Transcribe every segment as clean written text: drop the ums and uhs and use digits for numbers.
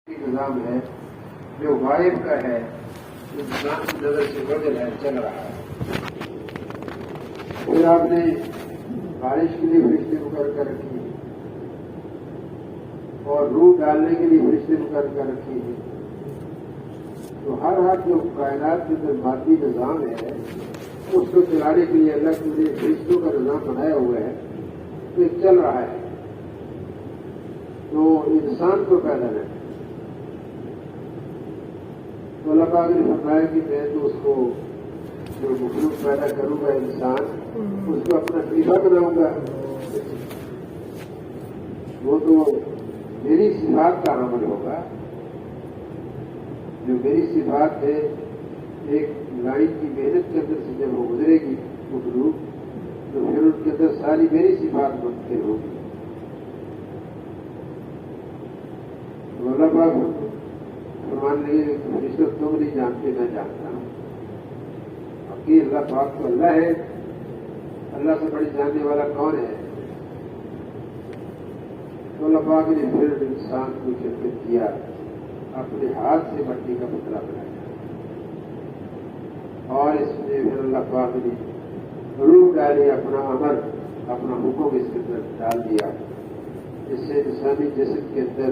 نظام ہے جو غائب کا ہے، انسان کی نظر سے بدل ہے، چل رہا ہے۔ پھر آپ نے بارش کے لیے فرشتے مقرر کر رکھی ہے اور روح ڈالنے کے لیے فرشتے مقرر کر رکھی ہے۔ تو ہر جو کائنات کے اندر مادی نظام ہے اس کو چلانے کے لیے اللہ کے لیے فرشتوں کا نظام بنایا ہوا ہے، تو ایک چل رہا ہے۔ تو انسان کو پیدا ہے تو اللہ پاک نے فرمایا کہ میں تو اس کو جو مخلوق پیدا کروں گا انسان، اس کو اپنا خلیفہ بناؤں گا، وہ تو میری صفات کا حامل ہوگا۔ جو میری صفات ہے ایک لائن کی محنت کے اندر سے جب وہ گزرے گی مخلوق، تو پھر ان کے اندر ساری میری صفات منتقل ہوگی۔ تو اللہ پاک فرمانے لگے فرشتوں تم نہیں جانتے، میں جانتا ہوں۔ اب کہ اللہ پاک تو اللہ ہے، اللہ سے بڑی جاننے والا کون ہے؟ تو اللہ پاک نے پھر انسان کو شرکت کیا، اپنے ہاتھ سے مٹی کا پتلا بنایا اور اس میں پھر اللہ پاک نے روح ڈالی، اپنا امر، اپنا حکم اس کے اندر ڈال دیا، جس سے انسانی جسم کے اندر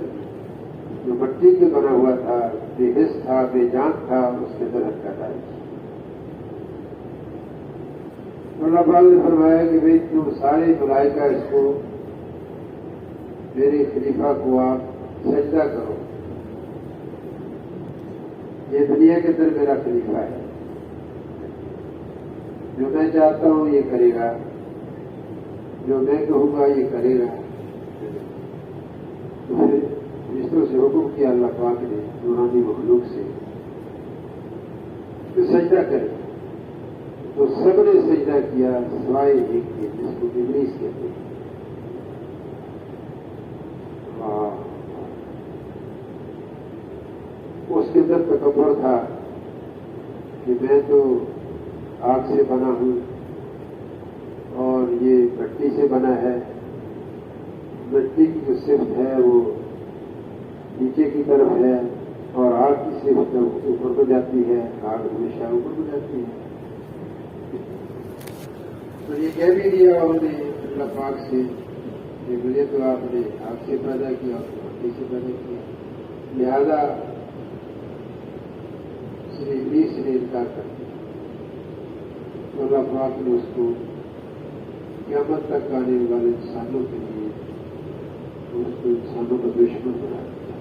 جو مٹی کے بنا ہوا تھا، بے حس تھا، بے جان تھا، اس کے اندر حرکت آئی۔ تو اللہ پاک نے فرمایا کہ بھائی تم سارے ملائکہ اس کو میرے خلیفہ کو آپ سجدہ کرو، یہ دنیا کے اندر میرا خلیفہ ہے، جو میں چاہتا ہوں یہ کرے گا، جو میں کہوں گا یہ کرے گا۔ فرشتوں سے حکم کیا اللہ پاک نے نورانی مخلوق سے کہ سجدہ کرے، تو سب نے سجدہ کیا سوائے ایک کے، جس کو ابلیس کہتے ہیں۔ اس کے اندر تکبر تھا کہ میں تو آگ سے بنا ہوں اور یہ مٹی سے بنا ہے، مٹی کی جو صفت ہے وہ نیچے کی طرف ہے اور آگ کی صفت اوپر کو جاتی ہے، آگ ہمیشہ اوپر کو جاتی ہے۔ تو یہ کہہ بھی دیا انہوں نے اللہ پاک سے کہ مجھے تو آپ نے آگ سے پیدا کیا اور مٹی سے پیدا کیا، لہذا ابلیس نے انکار کر دیا۔ تو اللہ پاک نے اس کو قیامت تک آنے والے انسانوں کے لیے اس کو انسانوں کا دشمن بنا دیا۔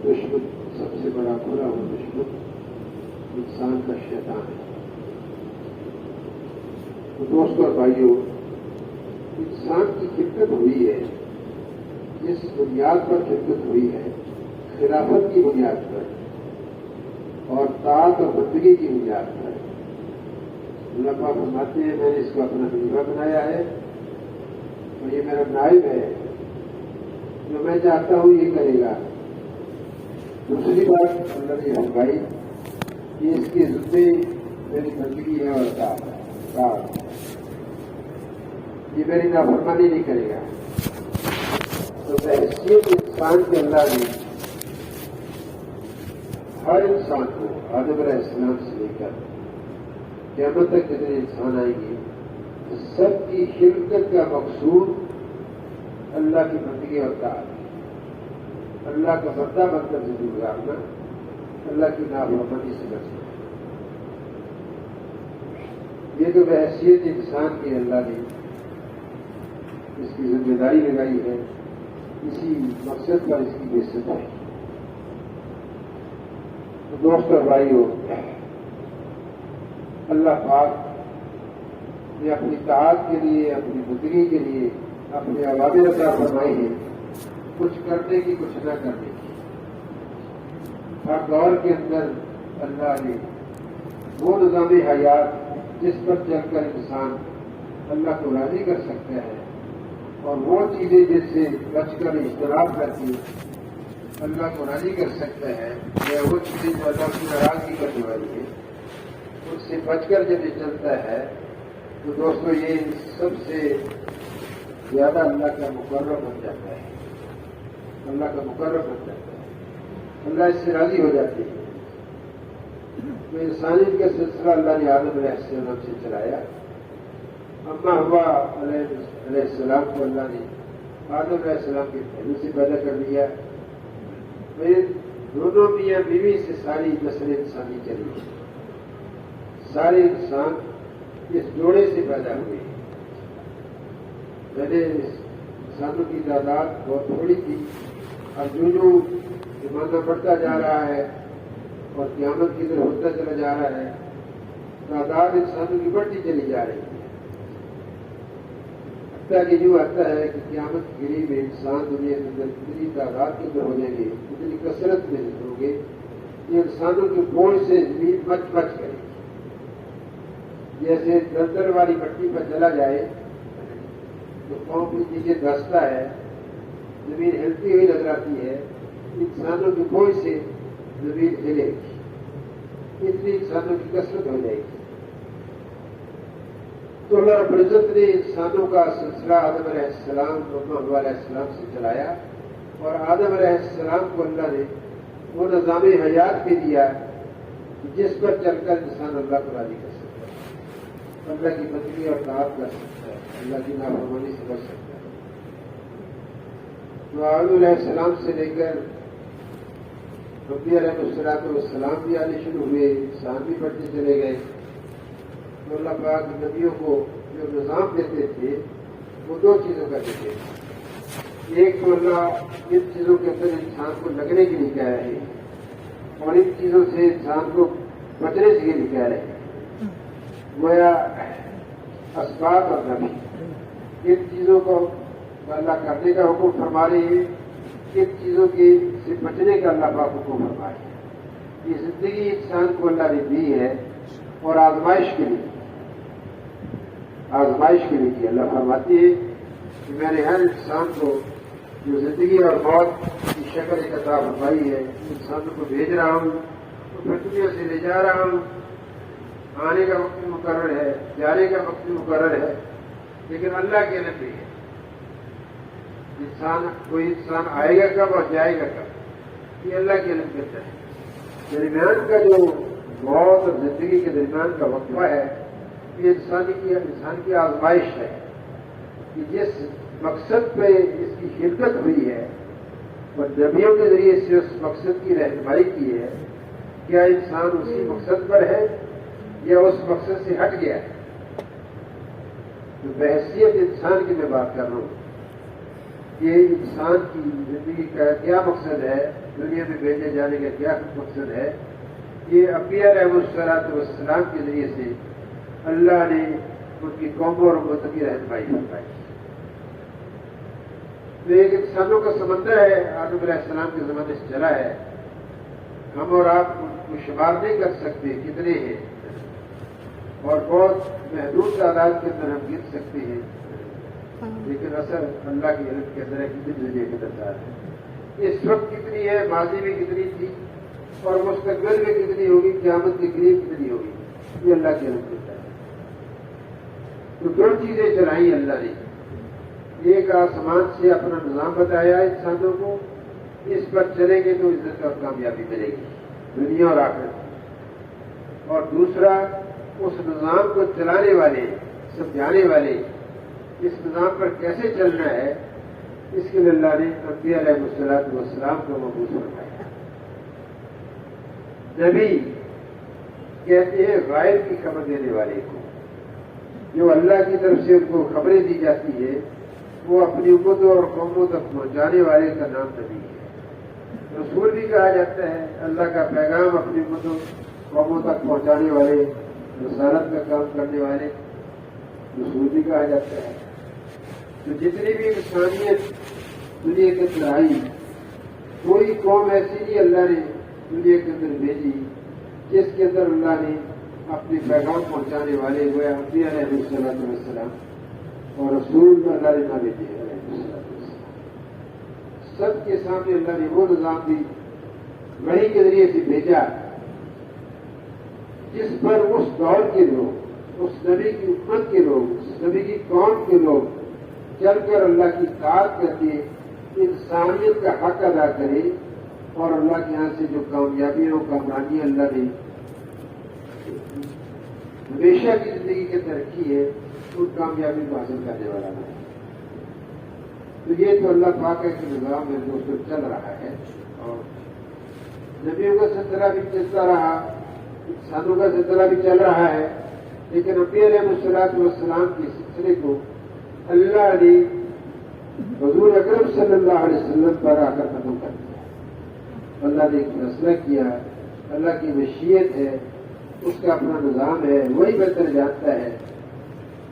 دشمن سب سے بڑا برا ہوا دشمن انسان کا شیطان ہے۔ تو دوستوں اور بھائیوں، انسان کی خلقت ہوئی ہے، جس بنیاد پر خلقت ہوئی ہے، خلافت کی بنیاد پر اور طاعت اور بندگی کی بنیاد پر۔ اللہ پاک فرماتے ہیں میں نے اس کو اپنا خلیفہ بنایا ہے اور یہ میرا نائب ہے، جو میں چاہتا ہوں یہ کرے گا۔ دوسری بات اللہ نے فرمائی کہ اس کی ذمے میری بندگی ہے اور طاعت، یہ میری نافرمانی نہیں کرے گا۔ تو بحیثیت انسان کے اللہ نے ہر انسان کو آدم علیہ السلام سے لے کر قیامت تک جتنے انسان آئیں گے، سب کی خلقت کا مقصود اللہ کی بندگی اور طاعت، اللہ کا بندہ بن کر زندگی گزارنا، اللہ کی نافرمانی سے بچنا۔ یہ تو بحیثیت انسان کی اللہ نے اس کی ذمہ داری لگائی ہے، اسی مقصد پر اس کی بحثت ہے۔ تو دوست اور بھائیوں، اللہ پاک نے اپنی طاعت کے لیے، اپنی بندگی کے لیے اپنے اوامر عطا فرمائی ہے، کچھ کرنے کی کچھ نہ کرنے کی۔ ہر دور کے اندر اللہ نے وہ نظام حیات جس پر چل کر انسان اللہ کو راضی کر سکتا ہے، اور وہ چیزیں جس سے بچ کر اجتناب کر کے اللہ کو راضی کر سکتا ہے، یا وہ چیزیں جو اللہ کی ناراضگی کرنے والی ہے اس سے بچ کر جب یہ چلتا ہے، تو دوستو یہ سب سے زیادہ اللہ کا مقرر بن جاتا ہے، اللہ کا مقرر بن جاتا ہے۔ اللہ اس سے راضی ہو جاتے ہیں. تو انسانیت کا سلسلہ اللہ نے آدم علیہ السلام سے چلایا. اما ہوا علیہ السلام کو اللہ نے آدم علیہ السلام کے پہلو سے پیدا کر دیا. پھر دونوں میاں بیوی سے ساری نسل انسانی چلی. سارے انسان اس جوڑے سے پیدا ہوئے. پہلے انسانوں کی تعداد بہت تھوڑی تھی. اب جو زمانہ بڑھتا جا رہا ہے اور قیامت کی طرف ہوتا چلا جا رہا ہے, تعداد انسانوں کی بڑھتی چلی جا رہی ہے. حتیٰ کہ یوں آتا ہے کہ قیامت کے قریب انسان دنیا کے اندر کتنی تعداد کے اندر ہو جائیں گے, کتنی کثرت میں ہوں گے, یہ انسانوں کے بوجھ سے زمین مچ مچ کرے گی. جیسے دلدل والی مٹی پر چلا جائے تو پاؤں کے نیچے دھستا ہے, زمین ہلتی ہوئی نظر آتی ہے. انسانوں کے بوجھ سے زمین ہلے گی, اتنی انسانوں کی کثرت ہو جائے گی. تو اللہ رب العزت نے انسانوں کا سلسلہ آدم علیہ السلام اور حوا علیہ السلام سے چلایا, اور آدم علیہ السلام کو اللہ نے وہ نظام حیات بھی دیا جس پر چل کر انسان اللہ کو راضی کر سکتا ہے, اللہ کی بندگی اور اطاعت کر سکتا ہے, اللہ کی نافرمانی سے بچ سکتا ہے. تو آدم علیہ السلام سے لے کر نبی علیہ السلام بھی آنے شروع ہوئے, انسان بھی بڑھتے چلے گئے. تو اللہ پاک نبیوں کو جو نظام دیتے تھے وہ دو چیزوں کا دیتے تھے. ایک تو اللہ ان چیزوں کے اندر انسان کو لگنے کے لیے کہہ رہے ہیں, اور ان چیزوں سے انسان کو بچنے کے لیے کہہ رہے ہیں. گویا اسباب اور نبی ان چیزوں کو اللہ کرنے کا حکم فرما رہے ہیں, ان چیزوں کے سے بچنے کا اللہ پاک حکم فرما رہے ہیں. یہ زندگی انسان کو اللہ نے دی ہے اور آزمائش کے لیے کی. اللہ فرماتی ہے کہ میں نے ہر انسان کو جو زندگی اور موت کی شکل ایک عطا فرمائی ہے, انسانوں کو بھیج رہا ہوں, تو پھر دنیا سے لے جا رہا ہوں. آنے کا وقت مقرر ہے, جانے کا وقت مقرر ہے, لیکن اللہ کے علم بھی ہے. کوئی انسان آئے گا کب اور جائے گا کب, یہ اللہ کے علم کے اندر ہے. درمیان کا جو موت اور زندگی کے درمیان کا وقفہ ہے, یہ انسان کی آزمائش ہے کہ جس مقصد پہ اس کی شرکت ہوئی ہے اور نبیوں کے ذریعے سے اس مقصد کی رہنمائی کی ہے, کیا انسان اسی مقصد پر ہے یا اس مقصد سے ہٹ گیا ہے. تو بحیثیت انسان کی میں بات کر رہا ہوں کہ انسان کی زندگی کا کیا مقصد ہے, دنیا میں بھیجے جانے کا کیا مقصد ہے. یہ انبیاء علیہ السلام کے ذریعے سے اللہ نے ان کی قوموں اور امتوں کی رہنمائی فرمائی. تو ایک انسانوں کا سمندر ہے, آدم علیہ السلام کے زمانے سے چلا ہے. ہم اور آپ کو شمار نہیں کر سکتے کتنے ہیں, اور بہت محدود تعداد کے اندر ہم گن سکتے ہیں, لیکن اثر اللہ کے علم کے اندر ہے کتنی دنیا کے اندر ہے. اس وقت کتنی ہے, ماضی میں کتنی تھی, اور مستقبل میں کتنی ہوگی, قیامت کے قریب کتنی ہوگی, یہ اللہ کے علم کے اندر ہے. تو دو چیزیں چلائیں اللہ نے. ایک آسمان سے اپنا نظام بتایا انسانوں کو, اس پر چلیں گے تو عزت اور کامیابی ملے گی دنیا اور آخرت. اور دوسرا اس نظام کو چلانے والے, سمجھانے والے, اس نظام پر کیسے چلنا ہے, اس کے لیے اللہ نے انبیاء علیہ السلام کو مبعوث فرمایا. نبی کہتے ہیں غائب کی خبر دینے والے کو, جو اللہ کی طرف سے ان کو خبریں دی جاتی ہے وہ اپنی امتوں اور قوموں تک پہنچانے والے کا نام نبی ہے. رسول بھی کہا جاتا ہے, اللہ کا پیغام اپنی امتوں قوموں تک پہنچانے والے, رسالت کا کام کرنے والے رسول بھی کہا جاتا ہے. تو جتنی بھی انسانیت دنیا کے اندر آئی, کوئی قوم ایسی نہیں اللہ نے دنیا کے اندر بھیجی جس کے اندر اللہ نے اپنے پیغام پہنچانے والے ہوئے انبیاء علیہ السلام اور رسول اللہ نے نہ بھیجے علیہ السلام. سب کے سامنے اللہ نے وہ نظام بھی وحی کے ذریعے سے بھیجا جس پر اس دور کے لوگ, اس نبی کی امت کے لوگ, اس نبی کی قوم کے لوگ چل کر اللہ کی اطاعت کر کے انسانیت کا حق ادا کرے, اور اللہ کے یہاں سے جو کامیابی اور کامرانی اللہ نے ہمیشہ کی زندگی کی ترقی ہے اس کامیابی کو حاصل کرنے والا ہے. تو یہ تو اللہ پاک کا کہ نظام ہے جو اس پر چل رہا ہے اور نبیوں کا سلسلہ بھی چلتا رہا, انسانوں کا سلسلہ بھی چل رہا ہے, لیکن نبی علیہ السلام کے سلسلے کو اللہ نے حضور اکرم صلی اللہ علیہ وسلم پر آ کر ختم کر دیا. اللہ نے ایک فیصلہ کیا, اللہ کی مشیت ہے, اس کا اپنا نظام ہے, وہی بہتر جانتا ہے.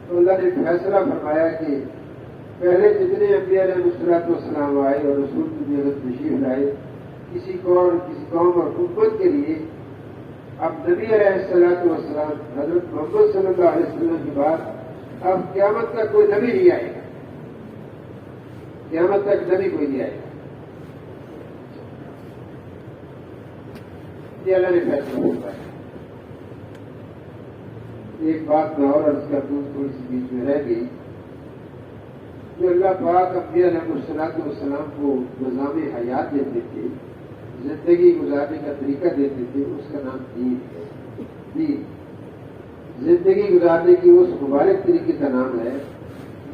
تو اللہ نے فیصلہ فرمایا کہ پہلے جتنے انبیاء علیہ السلام آئے اور رسول کی اگر تشریف لائے کسی قوم اور امت کے لیے, اب نبی علیہ السلام حضرت محمد صلی اللہ علیہ وسلم کے بعد اب قیامت تک کوئی نبی نہیں آئے گا, قیامت تک نبی کوئی نہیں آئے گا. یہ اللہ نے فیصلہ ہوتا ہے. ایک بات میں اور عرض کر دوں, تھوڑی سی بیچ میں رہ گئی. جو اللہ پاک انبیاء علیہ السلام کو نظام حیات دیتے تھے, زندگی گزارنے کا طریقہ دیتے تھے, اس کا نام دین ہے. دین زندگی گزارنے کی اس مبارک طریقے کا نام ہے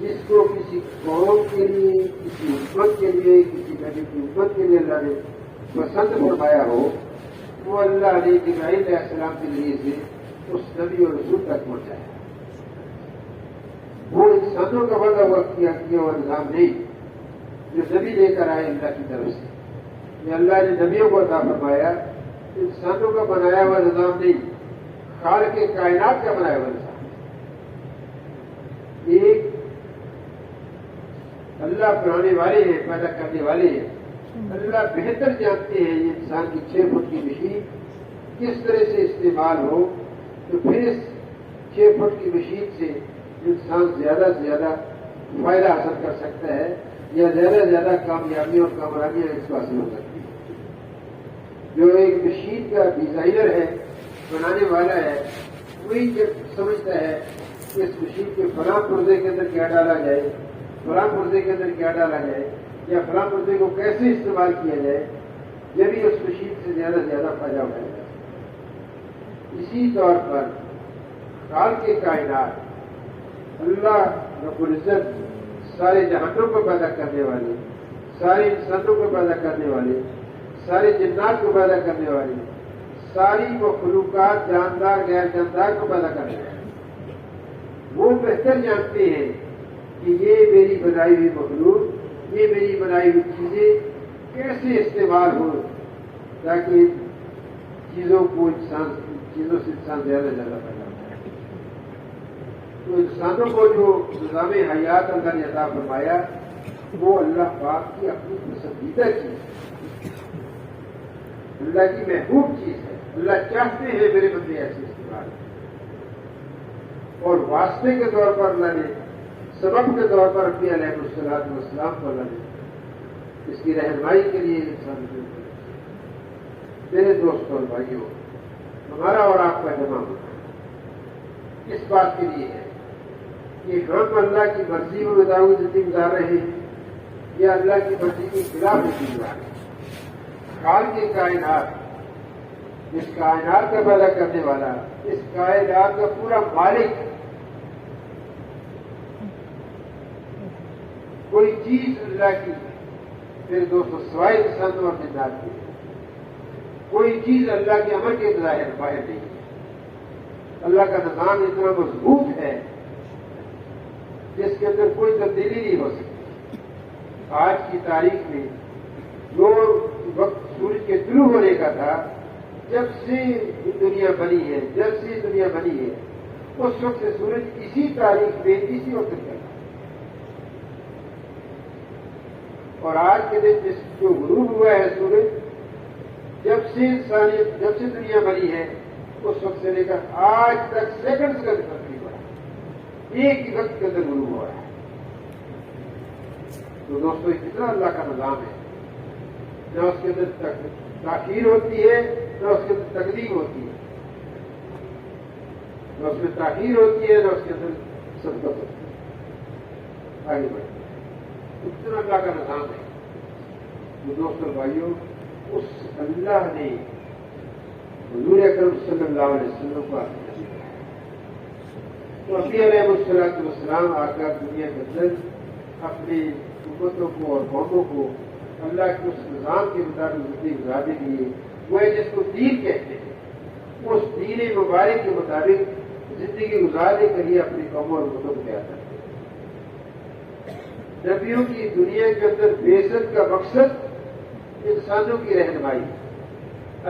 جس کو کسی قوم کے لیے, کسی امت کے لیے, کسی نبی کی امت کے لیے اللہ نے پسند فرمایا ہو, وہ اللہ نے جبرائیل علیہ السلام کے ذریعے سے اس نبی اور رسول تک پہنچایا. وہ انسانوں کا بڑا وقت کیا ہوا نظام نہیں جو نبی لے کر آئے اللہ کی طرف سے. یہ اللہ نے نبیوں کو عطا فرمایا, انسانوں کا بنایا ہوا نظام نہیں, خالق کائنات کا بنایا ہوا نظام. ایک اللہ بنانے والے ہیں, پیدا کرنے والے ہیں. اللہ بہتر جانتے ہیں یہ انسان کی 6 فٹ کی مشین کس طرح سے استعمال ہو, تو پھر اس 6 فٹ کی مشین سے انسان زیادہ سے زیادہ فائدہ حاصل کر سکتا ہے یا زیادہ سے زیادہ کامیابی اور کامرانیاں اس کو حاصل ہو سکتی ہیں. جو ایک مشین کا ڈیزائنر ہے, بنانے والا ہے, وہی جب سمجھتا ہے کہ اس مشین کے فلاں پردے کے اندر کیا ڈالا جائے, فلاں پردے کے اندر کیا ڈالا جائے, یا فلاں پردے کو کیسے استعمال کیا جائے, یہ بھی اس مشین سے زیادہ سے زیادہ فائدہ اٹھائے گا. اسی طور پر خالق کے کائنات اللہ رب العزت سارے جہانوں کو پیدا کرنے والے, سارے انسانوں کو پیدا کرنے والے, سارے جنات کو پیدا کرنے والے, ساری مخلوقات جاندار غیر جاندار کو پیدا کرنے والے, وہ بہتر جانتے ہیں کہ یہ میری بنائی ہوئی مخلوق, یہ میری بنائی ہوئی چیزیں کیسے استعمال ہو تاکہ چیزوں سے انسان زیادہ سے زیادہ پیدا ہوتا ہے. تو انسانوں کو جو نظام حیات اللہ نے عطا فرمایا وہ اللہ پاک کی اپنی پسندیدہ چیز ہے, اللہ کی محبوب چیز ہے. اللہ چاہتے ہیں میرے بندے ایسے استعمال, اور واسطے کے طور پر اللہ نے, سبب کے طور پر انبیاء علیہ السلام کو اللہ نے اس کی رہنمائی کے لیے انسان کو. میرے دوستوں اور بھائیوں, ہمارا اور آپ کا جمع ہونا اس بات کے لیے ہے کہ ہم اللہ کی مرضی میں بتاؤ زندگی گزار رہے ہیں یا اللہ کی مرضی کے خلاف زندگی گزار رہے ہیں. خالق کی کائنات, اس کائنات کا پیدا کرنے والا, اس کائنات کا پورا مالک, کوئی چیز اللہ کی, پھر دوستوں سوائے انسانوں اور جنات کی, کوئی چیز اللہ کے امر کے ظاہر باہر نہیں ہے. اللہ کا نظام اتنا مضبوط ہے جس کے اندر کوئی تبدیلی نہیں ہو سکتی. آج کی تاریخ میں جو وقت سورج کے طلوع ہونے کا تھا, جب سے دنیا بنی ہے, اس وقت سے سورج اسی تاریخ میں اسی وقت چل رہا ہے. اور آج کے دن جس جو غروب ہوا ہے سورج, جب سے دنیا بنی ہے اس وقت سے لے کر آج تک سیکنڈز کا تقریب ہوا ہے, ایک ہی وقت کے اندر غروب ہوا ہے. تو دوستوں کتنا اللہ کا نظام ہے, نہ اس کے اندر تاخیر ہوتی ہے نہ اس کے اندر تقدیم ہوتی ہے, نہ اس میں تاخیر ہوتی ہے نہ اس کے اندر سبقت ہوتی ہے. آگے بڑھتے اتنا اللہ کا نظام ہے. تو دوستوں بھائیوں, اس اللہ نے حضور اکرم صلی اللہ علیہ وسلم کو اپنے نبی بنایا. تو نبی علیہ السلام آ کر دنیا کے اندر اپنی امتوں کو اور قوموں کو اللہ کے اس نظام کے مطابق زندگی گزارنے کے لیے وہ جس کو دین کہتے ہیں اس دین مبارک کے مطابق زندگی گزارنے کے لیے اپنی قوموں اور امتوں کو تیار کرتے ہیں. نبیوں کی دنیا کے اندر بعثت کا مقصد انسانوں کی رہنمائی،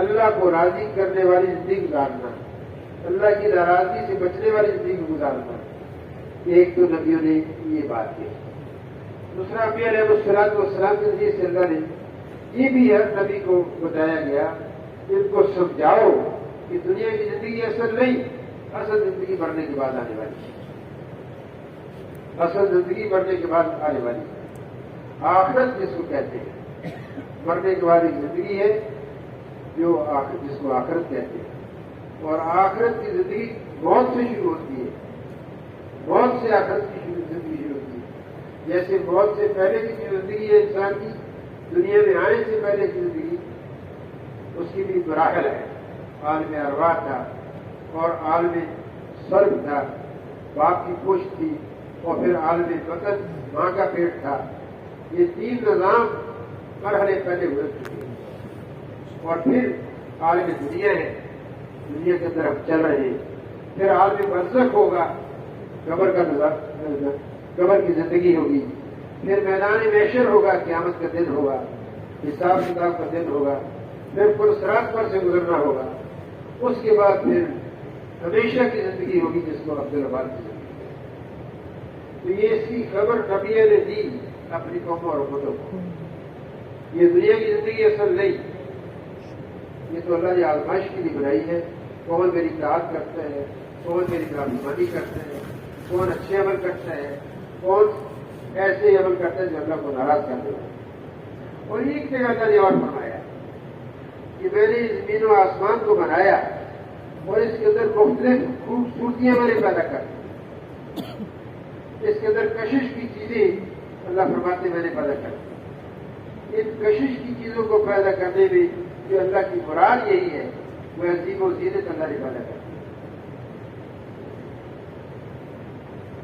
اللہ کو راضی کرنے والی زندگی گزارنا، اللہ کی ناراضگی سے بچنے والی زندگی گزارنا. ایک تو نبیوں نے یہ بات کی. دوسرا نبی علیہ السلام کے ذریعے سے اللہ نے یہ بھی ہر نبی کو بتایا گیا کہ ان کو سمجھاؤ کہ دنیا کی زندگی اصل نہیں، اصل زندگی مرنے کے بعد آنے والی ہے. اصل زندگی مرنے کے بعد آنے والی ہے. آخرت جس کو کہتے ہیں، مرنے کے بعد ایک زندگی ہے جو جس کو آخرت کہتے ہیں. اور آخرت کی زندگی موت سے شروع ہوتی ہے. موت سے آخرت کی زندگی شروع ہوتی ہے. جیسے موت سے پہلے کی جو زندگی ہے انسان کی، دنیا میں آنے سے پہلے کی زندگی، اس کی بھی مراحل ہے. عالم ارواح تھا اور عالم سرب تھا، باپ کی پشت تھی، اور پھر عالم بطن ماں کا پیٹ تھا. یہ تین نظام مرحلے پہلے گزر چکے ہیں. اور پھر عالم دنیا ہے، دنیا کے اندر ہم چل رہے ہیں. پھر عالم برزخ ہوگا، قبر کا نظام، قبر کی زندگی ہوگی. پھر میدان محشر ہوگا، قیامت کا دن ہوگا، حساب کتاب کا دن ہوگا. پھر پرصراط پر سے گزرنا ہوگا. اس کے بعد پھر ہمیشہ کی زندگی ہوگی جس کو عبدالرحمان کی زندگی. تو یہ اس کی خبر نبی نے دی اپنی قوموں اور امتوں کو. یہ دنیا کی زندگی اصل نہیں، یہ تو اللہ نے آزمائش کے لیے بنائی ہے. کون میری اطاعت کرتا ہے، کون میری نافرمانی کرتا ہے، کون اچھے عمل کرتا ہے، کون ایسے عمل کرتا ہے جو اللہ کو ناراض کر دے. اور ایک جگہ اللہ نے اور فرمایا کہ میں نے زمین و آسمان کو بنایا اور اس کے اندر مختلف خوبصورتیاں میں نے پیدا کر دی. اس کے اندر کشش کی چیزیں اللہ فرماتے میں نے پیدا کر دی. ان کشش کی چیزوں کو پیدا کرنے میں جو اللہ کی مراد یہی ہے، وہ عظیم و زینت اللہ نے پیدا کر دی.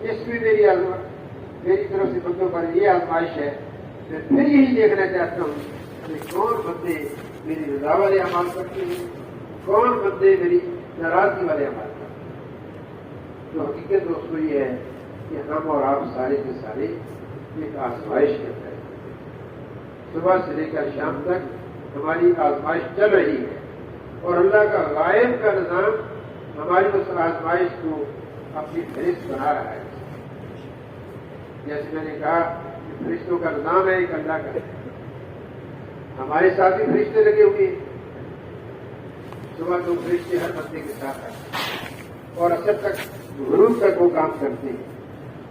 اس میں میری طرف سے بندوں پر یہ آزمائش ہے. میں پھر یہی دیکھنا چاہتا ہوں کہ کون بندے میری رضا والے اعمال کرتے ہیں، کون بندے میری ناراضگی والے اعمال کرتے ہیں. تو حقیقت دوستوں یہ ہے کہ ہم اور آپ سارے کے سارے ایک آزمائش کے اندر ہیں. صبح سے لے کر شام تک ہماری آزمائش چل رہی ہے اور اللہ کا غائب کا نظام ہماری اس آزمائش کو اپنی فہرست بنا رہا ہے. جیسے میں نے کہا کہ فرشتوں کا نظام ہے ایک اللہ کا. ہمارے ساتھ بھی فرشتے لگے ہوئے ہیں. صبح تو فرشتے ہر بندے کے ساتھ آتے اور اثر تک غروب تک وہ کام کرتے ہیں.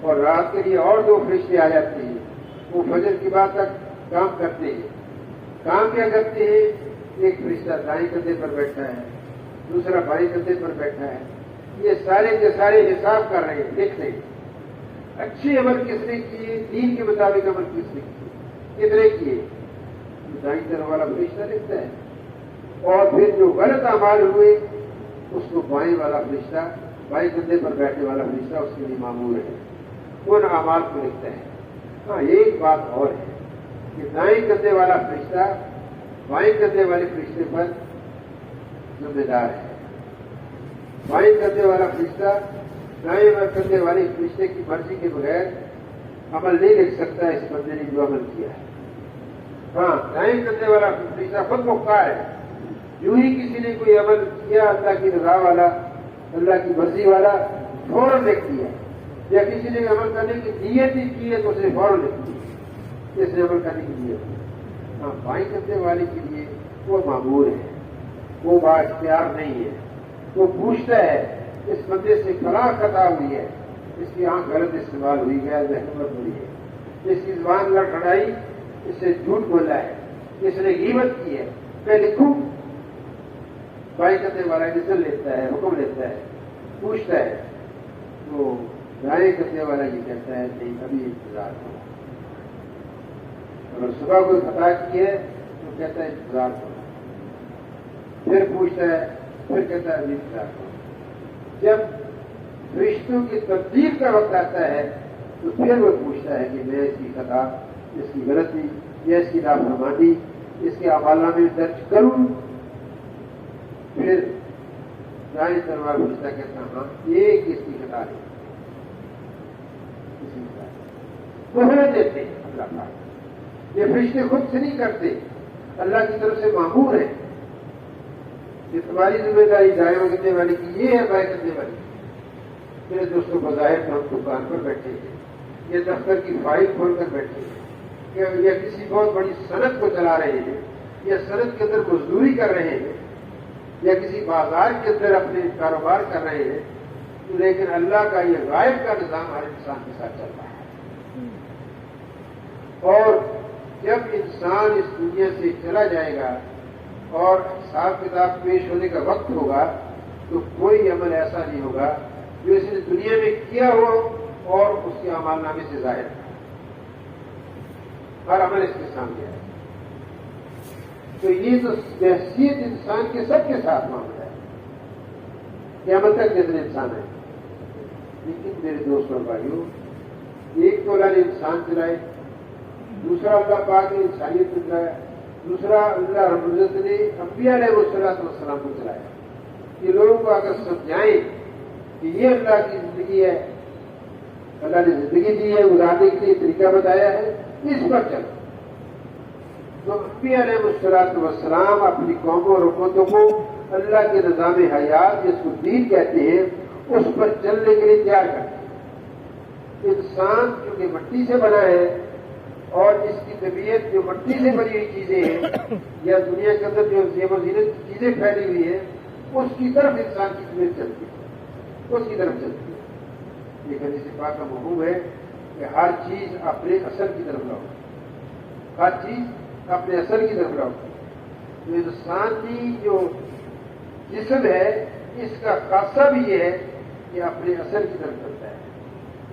اور رات کے لیے اور 2 فرشتے آ جاتے ہیں، وہ فجر کی بات تک کام کرتے ہیں. کام کیا کرتے ہیں؟ ایک فرشتہ دائیں کندھے پر بیٹھا ہے، دوسرا بائیں کندھے پر بیٹھا ہے. یہ سارے کے سارے حساب کر رہے ہیں، لکھ رہے ہیں. اچھے عمل کس نے کیے، دین کے مطابق عمل کس نے کیے، کتنے کیے، دائیں طرف والا فرشتہ لکھتا ہے. اور پھر جو غلط اعمال ہوئے اس کو بائیں والا فرشتہ، بائیں کندھے پر بیٹھنے والا فرشتہ اس کے لیے معمول ہے، ان اعمال کو لکھتا ہے. ہاں ایک بات اور ہے کہ دائیں کندھے والا فرشتہ بائیں کندھے والے فرشتے پر ذمہ دار ہے. بائیں کندھے والا فرشتہ دائیں کندھے والے فرشتے کی مرضی کے بغیر عمل نہیں لکھ سکتا اس بندے نے جو عمل کیا ہے. ہاں دائیں کندھے والا فرشتہ خود مختار ہے. یوں ہی کسی نے کوئی عمل کیا اللہ کی رضا والا، اللہ کی مرضی والا، فوراً لکھ دیا. یا کسی نے عمل کرنے کی نیت ہی کی ہے تو اس نے فوراً لکھ دیا اس نے عمل کرنے کی نیت. ہاں بائیں کندھے والے کے لیے وہ معمول ہے، وہ با اختیار نہیں ہے. وہ پوچھتا ہے اس بندے سے فلاں خطا ہوئی ہے، اس کی آنکھ غلط استعمال ہوئی ہے، ذہنت ہوئی ہے، اس کی زبان لڑکھڑائی، اس سے جھوٹ بولا ہے، اس نے غیبت کی ہے، میں لکھوں. بائیں کندھے والا ڈیسیژن لیتا ہے، حکم لیتا ہے، پوچھتا ہے. تو دائیں کندھے والا یہ کہتا ہے نہیں ابھی انتظار کرو. اگر صبح کوئی خطا کی ہے تو کہتا ہے انتظار کرو. پھر پوچھتا ہے، پھر کہتا ہے ابھی انتظار کرو۔ جب فرشتوں کی تبدیل کا وقت آتا ہے تو پھر وہ پوچھتا ہے کہ میں اس کی خطا، اس کی غلطی یا اس کی نافرمانی اس کے اعمال میں درج کروں؟ پھر دائیں تلوار فرشتہ کہتا ہاں ایک اس کی خطا ہے، مہلت دیتے ہیں اللہ پاک۔ یہ فرشتے خود سے نہیں کرتے، اللہ کی طرف سے مامور ہے کہ تمہاری ذمہ داری دائیں کرنے والے کی یہ ہے، بائیں کرنے والی۔ میرے دوستوں بظاہر ہم دکان پر بیٹھے ہیں یا دفتر کی فائل کھول کر بیٹھے ہیں یا کسی بہت بڑی صنعت کو چلا رہے ہیں یا صنعت کے اندر مزدوری کر رہے ہیں یا کسی بازار کے اندر اپنے کاروبار کر رہے ہیں، لیکن اللہ کا یہ غائب کا نظام ہر انسان کے ساتھ چل رہا ہے۔ اور جب انسان اس دنیا سے چلا جائے گا اور حساب کتاب پیش ہونے کا وقت ہوگا تو کوئی عمل ایسا نہیں ہوگا جو اس نے دنیا میں کیا ہو اور اس کے اعمال نامے سے ظاہر ہے۔ ہر عمل اس کے سامنے ہے۔ تو یہ تو بحثیت انسان کے سب کے ساتھ معاملہ ہے، قیامت تک جتنے انسان ہیں۔ لیکن میرے دوست اور بھائیوں، ایک تو اللہ نے انسان چلائے، دوسرا اللہ پاک نے انسانیت کو چلایا، دوسرا اللہ رب العزت نے انبیاء علیہ السلام کو چلایا۔ یہ لوگوں کو اگر سمجھائیں کہ یہ اللہ کی زندگی ہے، اللہ نے زندگی دی ہے، گزارنے کے لیے طریقہ بتایا ہے، اس پر چلو۔ تو انبیاء علیہ السلام اپنی قوموں اور امتوں کو اللہ کے نظام حیات جس کو دین کہتے ہیں اس پر چلنے کے لیے تیار کرتے ہیں۔ انسان چونکہ مٹی سے بنا ہے اور اس کی طبیعت جو مٹی سے بنی ہوئی چیزیں ہیں یا دنیا کے اندر جو زیب و زینت کی چیزیں پھیلی ہوئی ہیں اس کی طرف انسان کی طبیعت چلتی ہے، اس کی طرف چلتی ہے۔ یہ حدیث پاک کا مفہوم ہے کہ ہر چیز اپنے اصل کی طرف لاؤ، ہر چیز اپنے اصل کی طرف لاؤ۔ جو انسانی جو جسم ہے اس کا خاصہ بھی یہ ہے کہ اپنے اصل کی طرف چلتا ہے۔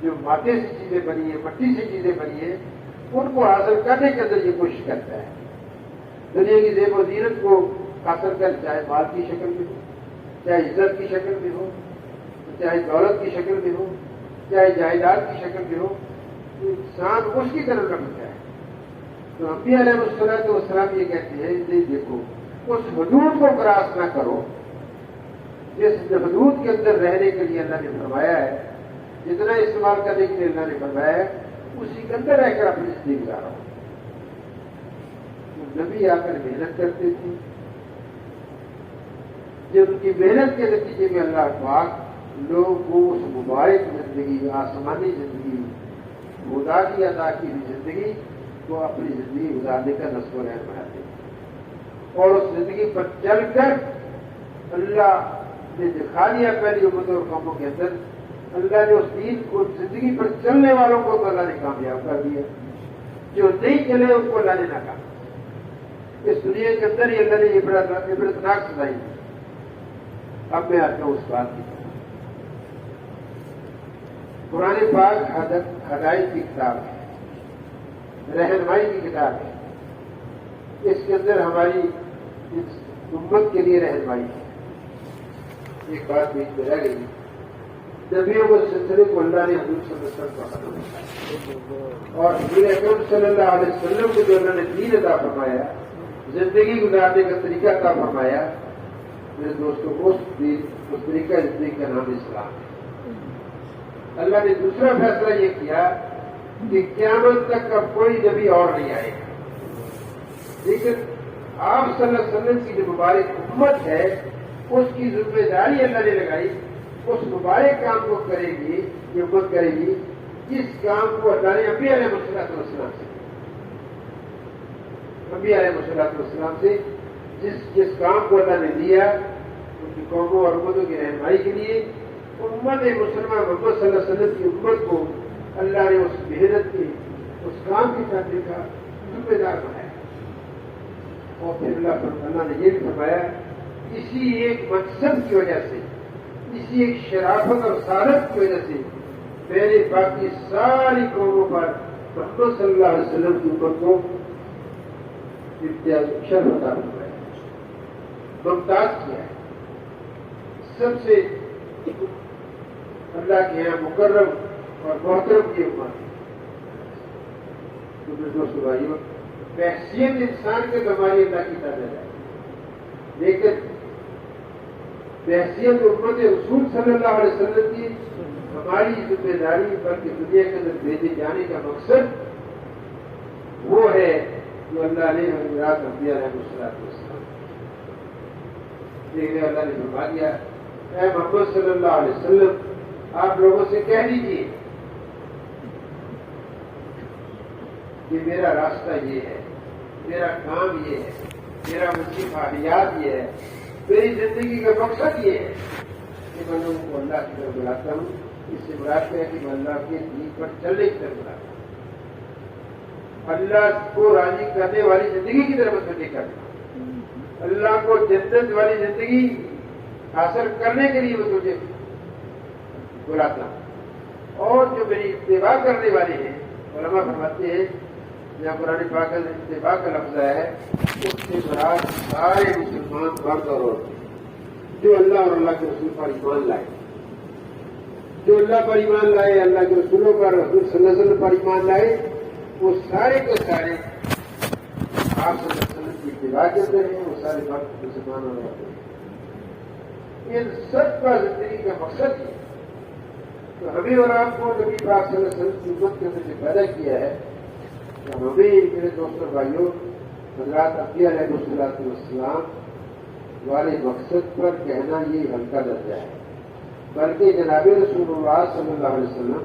جو مادے سے چیزیں بنی ہیں، مٹی سے چیزیں بنی ہیں، ان کو حاصل کرنے کے اندر یہ کوشش کرتا ہے۔ دنیا کی زیب و زینت کو حاصل کر، چاہے مال کی شکل میں ہو، چاہے عزت کی شکل میں ہو، چاہے دولت کی شکل میں ہو، چاہے جائیداد کی شکل میں ہو، تو انسان اس کی طرف رکھتا ہے۔ تو انبیاء علیہ السلام یہ کہتے ہیں نہیں دیکھو، اس حدود کو کراس نہ کرو جس حدود کے اندر رہنے کے لیے اللہ نے فرمایا ہے، جتنا استعمال کرنے کے لیے اللہ نے فرمایا ہے اسی کے اندر رہ کر اپنی زندگی گزارا۔ نبی آ کر محنت کرتے تھے، جب ان کی محنت کے نتیجے میں اللہ پاک لوگوں کو اس مبارک زندگی، آسمانی زندگی، خدا کی عطا کی ہوئی زندگی کو اپنی زندگی گزارنے کا نصب و رحم بناتے ہیں۔ اور اس زندگی پر چل کر اللہ نے دکھا دیا پہلی امتوں اور قوموں کے اندر، اللہ نے اس دین کو، زندگی پر چلنے والوں کو تو اللہ نے کامیاب کر دیا، جو نہیں چلے ان کو اللہ نے ناکام۔ اس دنیا کے اندر ہی اللہ نے عبرتناک سزائی دی۔ اب میں آتا ہوں اس بات کی طرف۔ قرآن پاک ہدایت کی کتاب ہے، رہنمائی کی کتاب ہے۔ اس کے اندر ہماری امت کے لیے رہنمائی ہے۔ ایک بات بیچ میں رہ گئی، نبیوں کے سلسلے کو اللہ نے حضور صلی اللہ علیہ وسلم کو اور حضور اکرم صلی اللہ علیہ وسلم کو جو اللہ نے دین عطا فرمایا، زندگی گزارنے کا طریقہ عطا فرمایا، میرے دوستوں کو اس طریقہ زندگی کا نام اسلام ہے۔ اللہ نے دوسرا فیصلہ یہ کیا کہ قیامت تک اب کوئی نبی اور نہیں آئے گا، لیکن آپ صلی اللہ علیہ وسلم کی جو مبارک امت ہے اس کی ذمہ داری اللہ نے لگائی، اس مبارک کام کو کرے گی، یہ امت کرے گی جس کام کو اللہ نے انبیاء علیہ السلام سے، انبیاء علیہ السلام سے جس کام کو اللہ نے دیا ان کی قوموں اور امتوں کی رہنمائی کے لیے، امت مسلمہ محمد صلی اللہ علیہ وسلم کی امت کو اللہ نے اس محنت کی، اس کام کی کرنے کا ذمہ دار بنایا۔ اور پھر اللہ نے یہ بھی فرمایا، اسی ایک مقصد کی وجہ سے، اسی ایک شرافت اور سعادت کی وجہ سے میں نے باقی ساری قوموں پر محمد صلی اللہ علیہ وسلم کی امت کو شرف عطا فرمایا۔ ممتاز کیا ہے، سب سے اللہ کے یہاں مکرم اور محترم کی امت ہے۔ تو میرے دوستو بھائیوں، بحیثیت انسان کے تو ہماری اللہ کی تعداد ہے، لیکن بحیثیت امت رسول صلی اللہ علیہ وسلم کی ہماری ذمہ داری، بلکہ دنیا کے اندر بھیجے جانے کا مقصد وہ ہے جو اللہ نے حضرات انبیاء علیہ السلام دیکھنے اللہ نے فرما دیا، اے محمد صلی اللہ علیہ وسلم آپ لوگوں سے کہہ دیجیے کہ میرا راستہ یہ ہے، میرا کام یہ ہے، میرا حیات یہ ہے، میری زندگی کا مقصد یہ ہے کہ میں لوگوں کو اللہ کی طرف بلاتا ہوں۔ اس سے مراد ہے کہ میں اللہ کے دین پر چلنے کی طرف بلاتا ہوں، اللہ کو راضی کرنے والی زندگی کی طرف متوجہ کرتا ہوں، اللہ کو جنت والی زندگی حاصل کرنے کے لیے متوجہ بلاتا ہوں۔ اور جو میری اتباع کرنے والے ہیں، علماء فرماتے ہیں جہاں قرآن پاک میں اتباع کا لفظ ہے، اس سے مراد سارے مسلمان مرد اور عورتیں جو اللہ اور اللہ کے رسول پر ایمان لائے، جو اللہ پر ایمان لائے، اللہ کے رسولوں پر، رسول صلی اللہ علیہ وسلم پر ایمان لائے، وہ سارے کے سارے آپ صلی اللہ علیہ وسلم کی اتباع کرتے ہیں، وہ سارے مرد مسلمان اور عورتیں۔ ان سب کا زندگی کا مقصد ہے، تو ہمیں اور آپ کو نبی پاک صلی اللہ علیہ وسلم کی امت کے اندر سے پیدا کیا ہے، تو ہمیں میرے دوستوں بھائیوں حضرات انبیاء علیہ السلام والے مقصد پر کہنا یہ ہلکا درجہ ہے، بلکہ جناب رسول اللہ صلی اللہ علیہ وسلم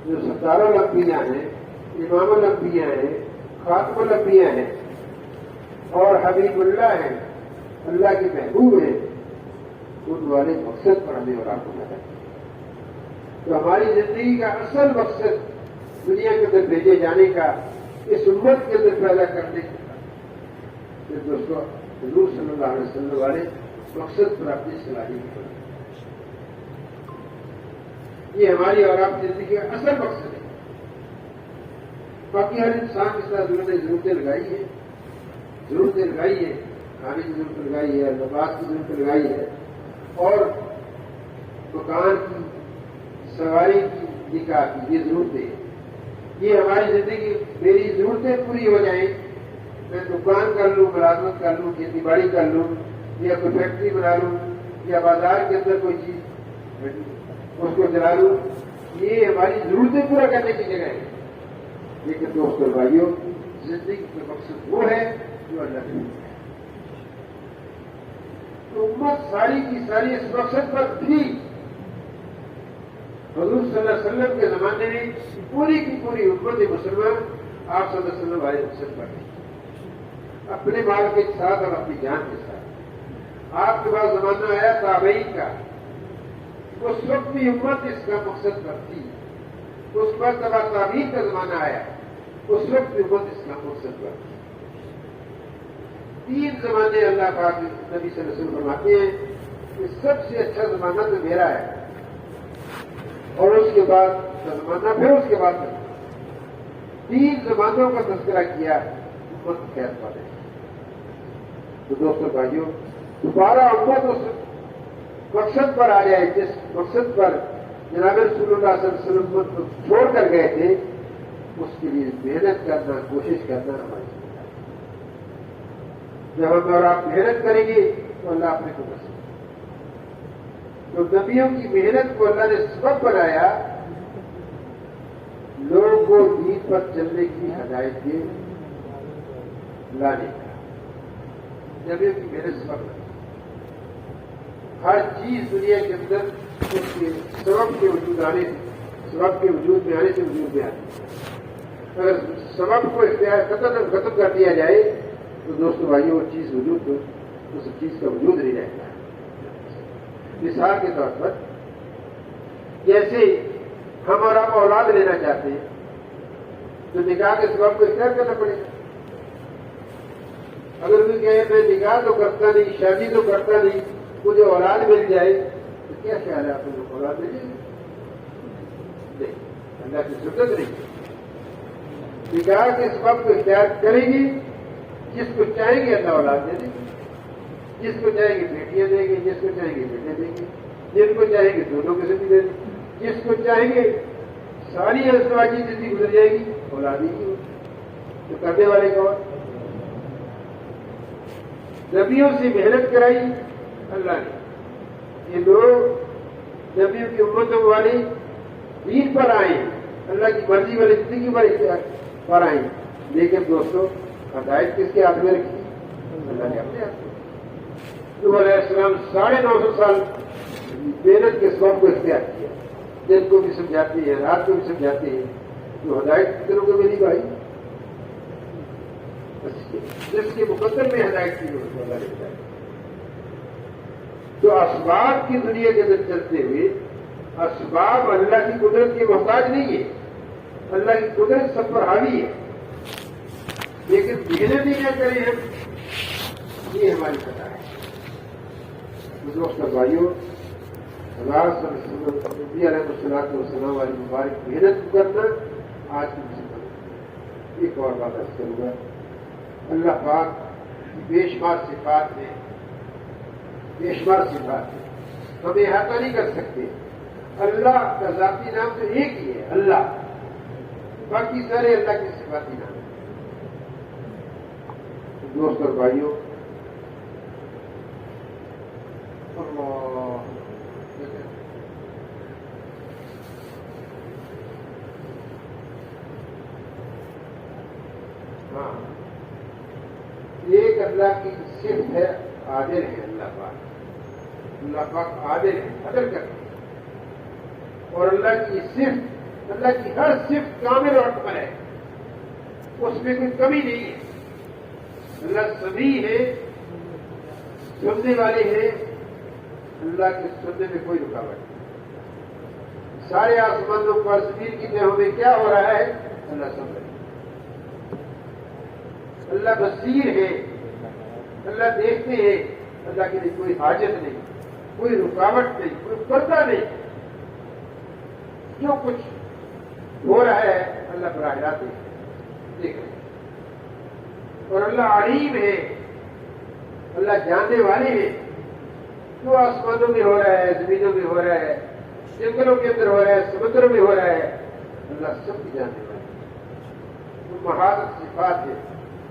جو سردار الانبیاء ہیں، امام الانبیاء ہیں، خاتم الانبیاء ہیں اور حبیب اللہ ہیں، اللہ کے محبوب ہیں، ان والے مقصد پر ہمیں اور آپ کو پیدا کیا۔ تو ہماری زندگی کا اصل مقصد دنیا کے اندر بھیجے جانے کا، اس امت کے اندر پیدا کرنے کا، پھر دوستوں حضور صلی اللہ علیہ وسلم والے مقصد پر اپنی صلاحیت کرنا، یہ ہماری اور آپ کی زندگی کا اصل مقصد ہے۔ باقی ہر انسان کے ساتھ اللہ نے ضرورتیں لگائی ہیں، کھانے کی ضرورت لگائی ہے، لباس کی ضرورت لگائی ہے، اور مکان کی، سواری کی، نکاح کی، یہ ضرورتیں ہیں۔ یہ ہماری زندگی، میری ضرورتیں پوری ہو جائیں، میں دکان کر لوں، ملازمت کر لوں، کھیتی باڑی کر لوں، یا کوئی فیکٹری بنا لوں، یا بازار کے اندر کوئی چیز اس کو چلا لوں، یہ ہماری ضرورتیں پورا کرنے کی جگہ ہے۔ لیکن دوستوں بھائیوں، زندگی کا مقصد وہ ہے جو اللہ نے دیا ہے۔ تو امت ساری کی ساری اس مقصد پر تھی۔ حضور صلی اللہ علیہ وسلم کے زمانے میں پوری کی پوری امت مسلمان آپ صلی اللہ علیہ وسلم والے مقصد پر تھی، اپنے مال کے ساتھ اور اپنی جان کے ساتھ۔ آپ کے بعد زمانہ آیا تابعین کا، اس وقت بھی امت اس کا مقصد پر تھی۔ اس پر تابعین کا زمانہ آیا، اس وقت بھی امت اس کا مقصد پر تھی۔ 3 زمانے اللہ پاک نبی صلی اللہ علیہ وسلم فرماتے ہیں کہ سب سے اچھا زمانہ تو میرا ہے، اور اس کے بعد کا زمانہ، پھر اس کے بعد 3 زمانوں کا تذکرہ کیا امت خیر والے۔ تو دوستوں بھائیوں، دوبارہ امت اس مقصد پر آ جائے جس مقصد پر جناب رسول اللہ صلی اللہ علیہ وسلم کو چھوڑ کر گئے تھے، اس کے لیے محنت کرنا، کوشش کرنا ہماری ذمہ داری ہے۔ جب ہم اور آپ محنت کریں گے تو اللہ اپنے کو بس۔ تو نبیوں کی محنت کو اللہ نے سبب بنایا لوگوں کو دین پر چلنے کی ہدایت کے لانے کا۔ نبیوں کی محنت سبب بنائی، ہر چیز دنیا کے اندر اس کے سبب کے وجود میں آنے سے وجود میں آتی ہے۔ اگر سبب کو اختیار ختم کر دیا جائے تو دوستوں بھائیوں وہ چیز وجود تو اس چیز کا وجود نہیں رہتا ہے۔ مثال کے طور پر جیسے ہم اور آپ اولاد لینا چاہتے ہیں تو نکاح کے سبب کو اختیار کرنا پڑے گا۔ اگر وہ کہے میں نکاح تو کرتا نہیں، شادی تو کرتا نہیں، مجھے اولاد مل جائے تو کیا خیال ہے آپ کو اولاد ملے گی؟ نہیں، اللہ کی ضرورت نہیں۔ نکاح کے سبب کو اختیار کریں گے، جس کو چاہیں گے اللہ اولاد دے دیں گے، جس کو چاہیں گے بیٹیاں دیں گے، جس کو چاہیں گے بیٹے دیں گے، جن کو چاہیں گے دونوں قسم کی دیں گے، جس کو چاہیں گے ساری ازدواجی زندگی گزر جائے گی، اولادی کی ہوگی، تو کرنے والے کون؟ نبیوں سے محنت کرائی اللہ نے، یہ لوگ نبیوں کی امتوں والے دین پر آئے، اللہ کی مرضی والی زندگی پر آئے، لیکن دوستوں ہدایت کس کے ہاتھ میں رکھی؟ اللہ نے اپنے ہاتھ میں۔ نوح علیہ السلام 950 سال محنت کے سبب کو اختیار کیا، دن کو بھی سمجھاتے ہیں، رات کو بھی سمجھاتے ہیں، تو ہدایت کتنوں کو ملی بھائی؟ جس کے مقدر میں ہدایت کی اللہ نے بتایا۔ تو اسباب کی دنیا کے اندر چلتے ہوئے اسباب اللہ کی قدرت کے محتاج نہیں ہے، اللہ کی قدرت سب پر حاوی ہے، لیکن محنت ہی نہ کریں ہم، یہ ہماری خطا ہے۔ دوست اور بھائیوں، اللہ صلی اللہ علیہ وسلم نبی علیہ الصلوۃ والسلام والی مبارک محنت کرنا آج کی مصیبت۔ ایک اور بات عرض کروں گا، اللہ پاک کی بے شمار صفات ہیں، بے شمار صفات ہیں، ہم احاطہ نہیں کر سکتے۔ اللہ کا ذاتی نام تو ایک ہی ہے، اللہ، باقی سارے اللہ کے صفاتی نام ہیں۔ دوست اور بھائیوں، ہاں، ایک اللہ کی صفت ہے عادل ہے، اللہ پاک عادل ہے، عدل کرتے ہیں، اور اللہ کی صفت، اللہ کی ہر صفت کامل اور اکمل ہے، اس میں کوئی کمی نہیں ہے۔ اللہ سمیع ہے، سننے والے ہیں، اللہ کے سننے میں کوئی رکاوٹ نہیں۔ سارے آسمانوں پر زمین کی تہوں میں کیا ہو رہا ہے اللہ سن رہے ہیں۔ اللہ بصیر ہے، اللہ دیکھتے ہیں، اللہ کے لیے کوئی حاجت نہیں، کوئی رکاوٹ نہیں، کوئی پردہ نہیں، جو کچھ ہو رہا ہے اللہ براہ راست دیکھ رہے ہیں۔ اور اللہ علیم ہے، اللہ جاننے والے ہیں، جو آسمانوں میں ہو رہا ہے، زمینوں میں ہو رہا ہے، جنگلوں کے اندر ہو رہا ہے، سمندروں میں ہو رہا ہے، اللہ سب کی جاننے والے ہیں۔ وہ محاذ صفات ہے،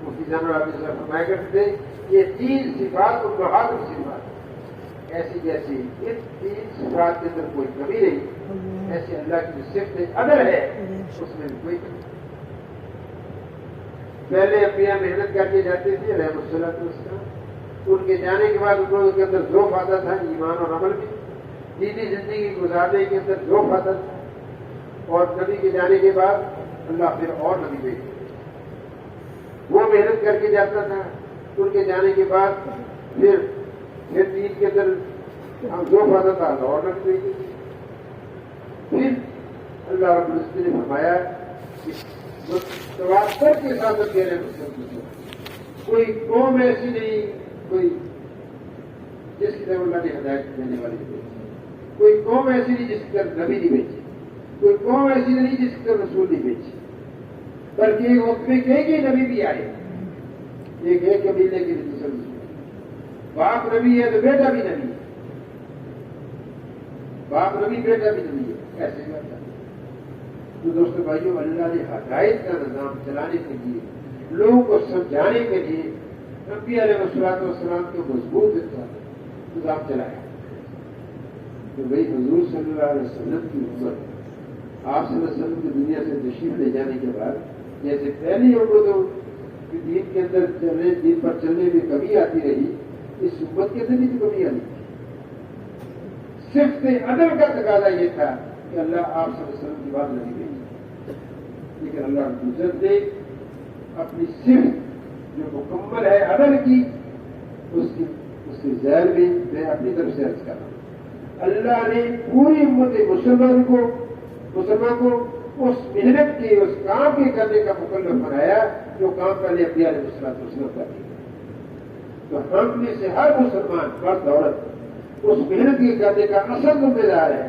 مفتی جان آپ فرمایا کرتے تھے، یہ 3 صفات اور محاذ صفات ایسی جیسی ان 3 صفات کے اندر کوئی کمی نہیں، ایسے اللہ کی صفت عدل ہے، اس میں بھی کوئی کمی نہیں۔ پہلے انبیاء محنت کر کے جاتے تھے رحمۃ اللہ والسلام، ان کے جانے کے بعد ان لوگوں کے اندر ذوق آتا تھا ایمان اور عمل میں، دینی زندگی گزارنے کے اندر ذوق آتا تھا، اور نبی کے جانے کے بعد اللہ پھر اور نبی بھیجتے تھے، وہ محنت کر کے جاتا تھا، ان کے جانے کے بعد پھر دین کے اندر ذوق آتا تھا، اللہ اور نبی بھیجتے تھے۔ پھر اللہ رب العزت نے فرمایا کہ تواتر کے ساتھ کہہ رہے ہیں، کوئی قوم ایسی نہیں، کوئی جس کی طرف اللہ نے ہدایت دینے والی نہیں، کوئی قوم ایسی نہیں جس کی طرف نبی نہیں بھیجی، کوئی قوم ایسی نہیں جس کی طرف رسول نہیں بھیجی، بلکہ ایک وقت میں کئی نبی بھی آئے، ایک قبیلے کے لیے دوسرے رسول، باپ نبی ہے تو بیٹا بھی نبی ہے، باپ نبی بیٹا بھی نبی ہے، ایسے کرتا ہے۔ تو دوستو بھائیوں، اللہ نے ہدایت کا نظام چلانے کے لیے، لوگوں کو سمجھانے کے لیے نبی علیہ الصلوۃ والسلام کے مضبوط نظام چلایا۔ تو بھائی حضور صلی اللہ علیہ وسلم کی امت، آپ صلی اللہ علیہ وسلم کی دنیا سے تشریف لے جانے کے بعد جیسے پہلی امتوں کی دین کے اندر دین پر چلنے میں کمی آتی رہی، اس امت کے اندر بھی کمی آتی تھی۔ صرف عدل کا تقاضا یہ تھا کہ اللہ آپ صلی اللہ علیہ وسلم کی بات نہیں بھیجی، لیکن اللہ عزت نے اپنی صفت جو مکمل ہے عدل کی، اس کے ذیل میں اپنی طرف سے عرض کر رہا ہوں، اللہ نے پوری امت مسلمان کو اس محنت کے، اس کام کے کرنے کا مکلف بنایا جو کام پہلے انبیاء علیہ السلام کرتے ہیں۔ تو ہم میں سے ہر مسلمان، مرد عورت اس محنت کے کرنے کا اصل ذمہ دار ہے،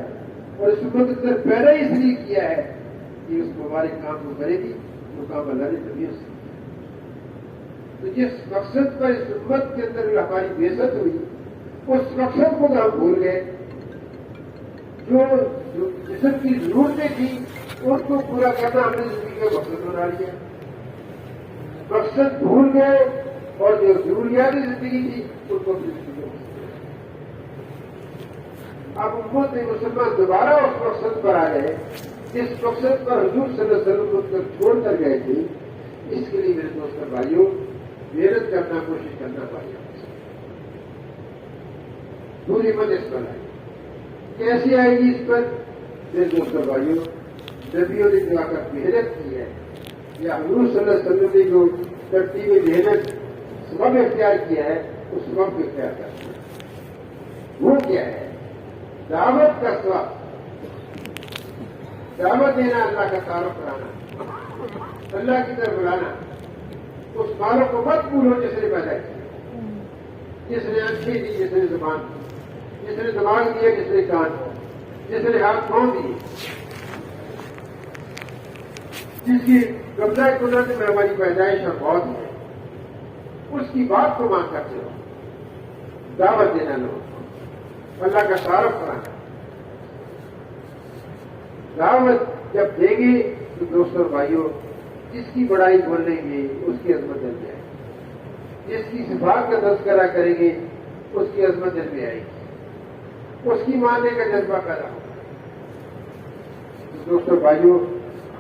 اور اس امت کے اندر پیدا اس لیے کیا ہے کہ اس مبارک کام کو کرے گی جو کام اللہ نے نبیوں سے کیا۔ تو جس مقصد پر اس امت کے اندر ہماری بےعزت ہوئی اس مقصد کو تو ہم بھول گئے. جو جسم کی ضرورتیں تھیں اس کو پورا کرنا ہم نے زندگی کا مقصد بنا لیا. مقصد بھول گئے اور جو ضروریات زندگی تھی ان کو اب امت مسلمان دوبارہ اس مقصد پر آ گئے جس مقصد پر حضور صلی اللہ علیہ وسلم کو چھوڑ کر گئے تھے. اس کے لیے میرے دوست اور بھائیوں محنت کرنا کوشش کرنا پڑے. دوری مت اس پر آئے. کیسے آئے گی اس پر؟ میرے دوست اور بھائیوں نبیوں نے جو آ کر محنت کی ہے یا حضور صلی اللہ علیہ وسلم نے جو ترتیب محنت سبب اختیار کیا ہے اس سبب کو اختیار کرنا ہے. وہ کیا ہے؟ دعوت کا سبب. دعوت دینا, اللہ کا تعارف کرانا, اللہ کی طرف بلانا. اس مالوں کو مت بھولو جس نے پیدا کیا, جس نے آنکھیں دی, جس نے زبان دی, جس نے دماغ دیا, جس نے کان, جس نے ہاتھ پاؤں دیے, جس کی قبضہ قدرت میں ہماری پیدائش اور موت ہے, اس کی بات کو مان کرتے ہو. دعوت دینا لوگوں کو, اللہ کا تعارف کرانا. دعوت جب دیں گے تو دوستوں بھائیوں جس کی بڑائی بولیں گے اس کی عظمت دل میں آئے گی. جس کی صفات کا تذکرہ کریں گے اس کی عظمت دل میں آئے گی. اس کی ماننے کا جذبہ پیدا ہوگا. دوستوں بھائیوں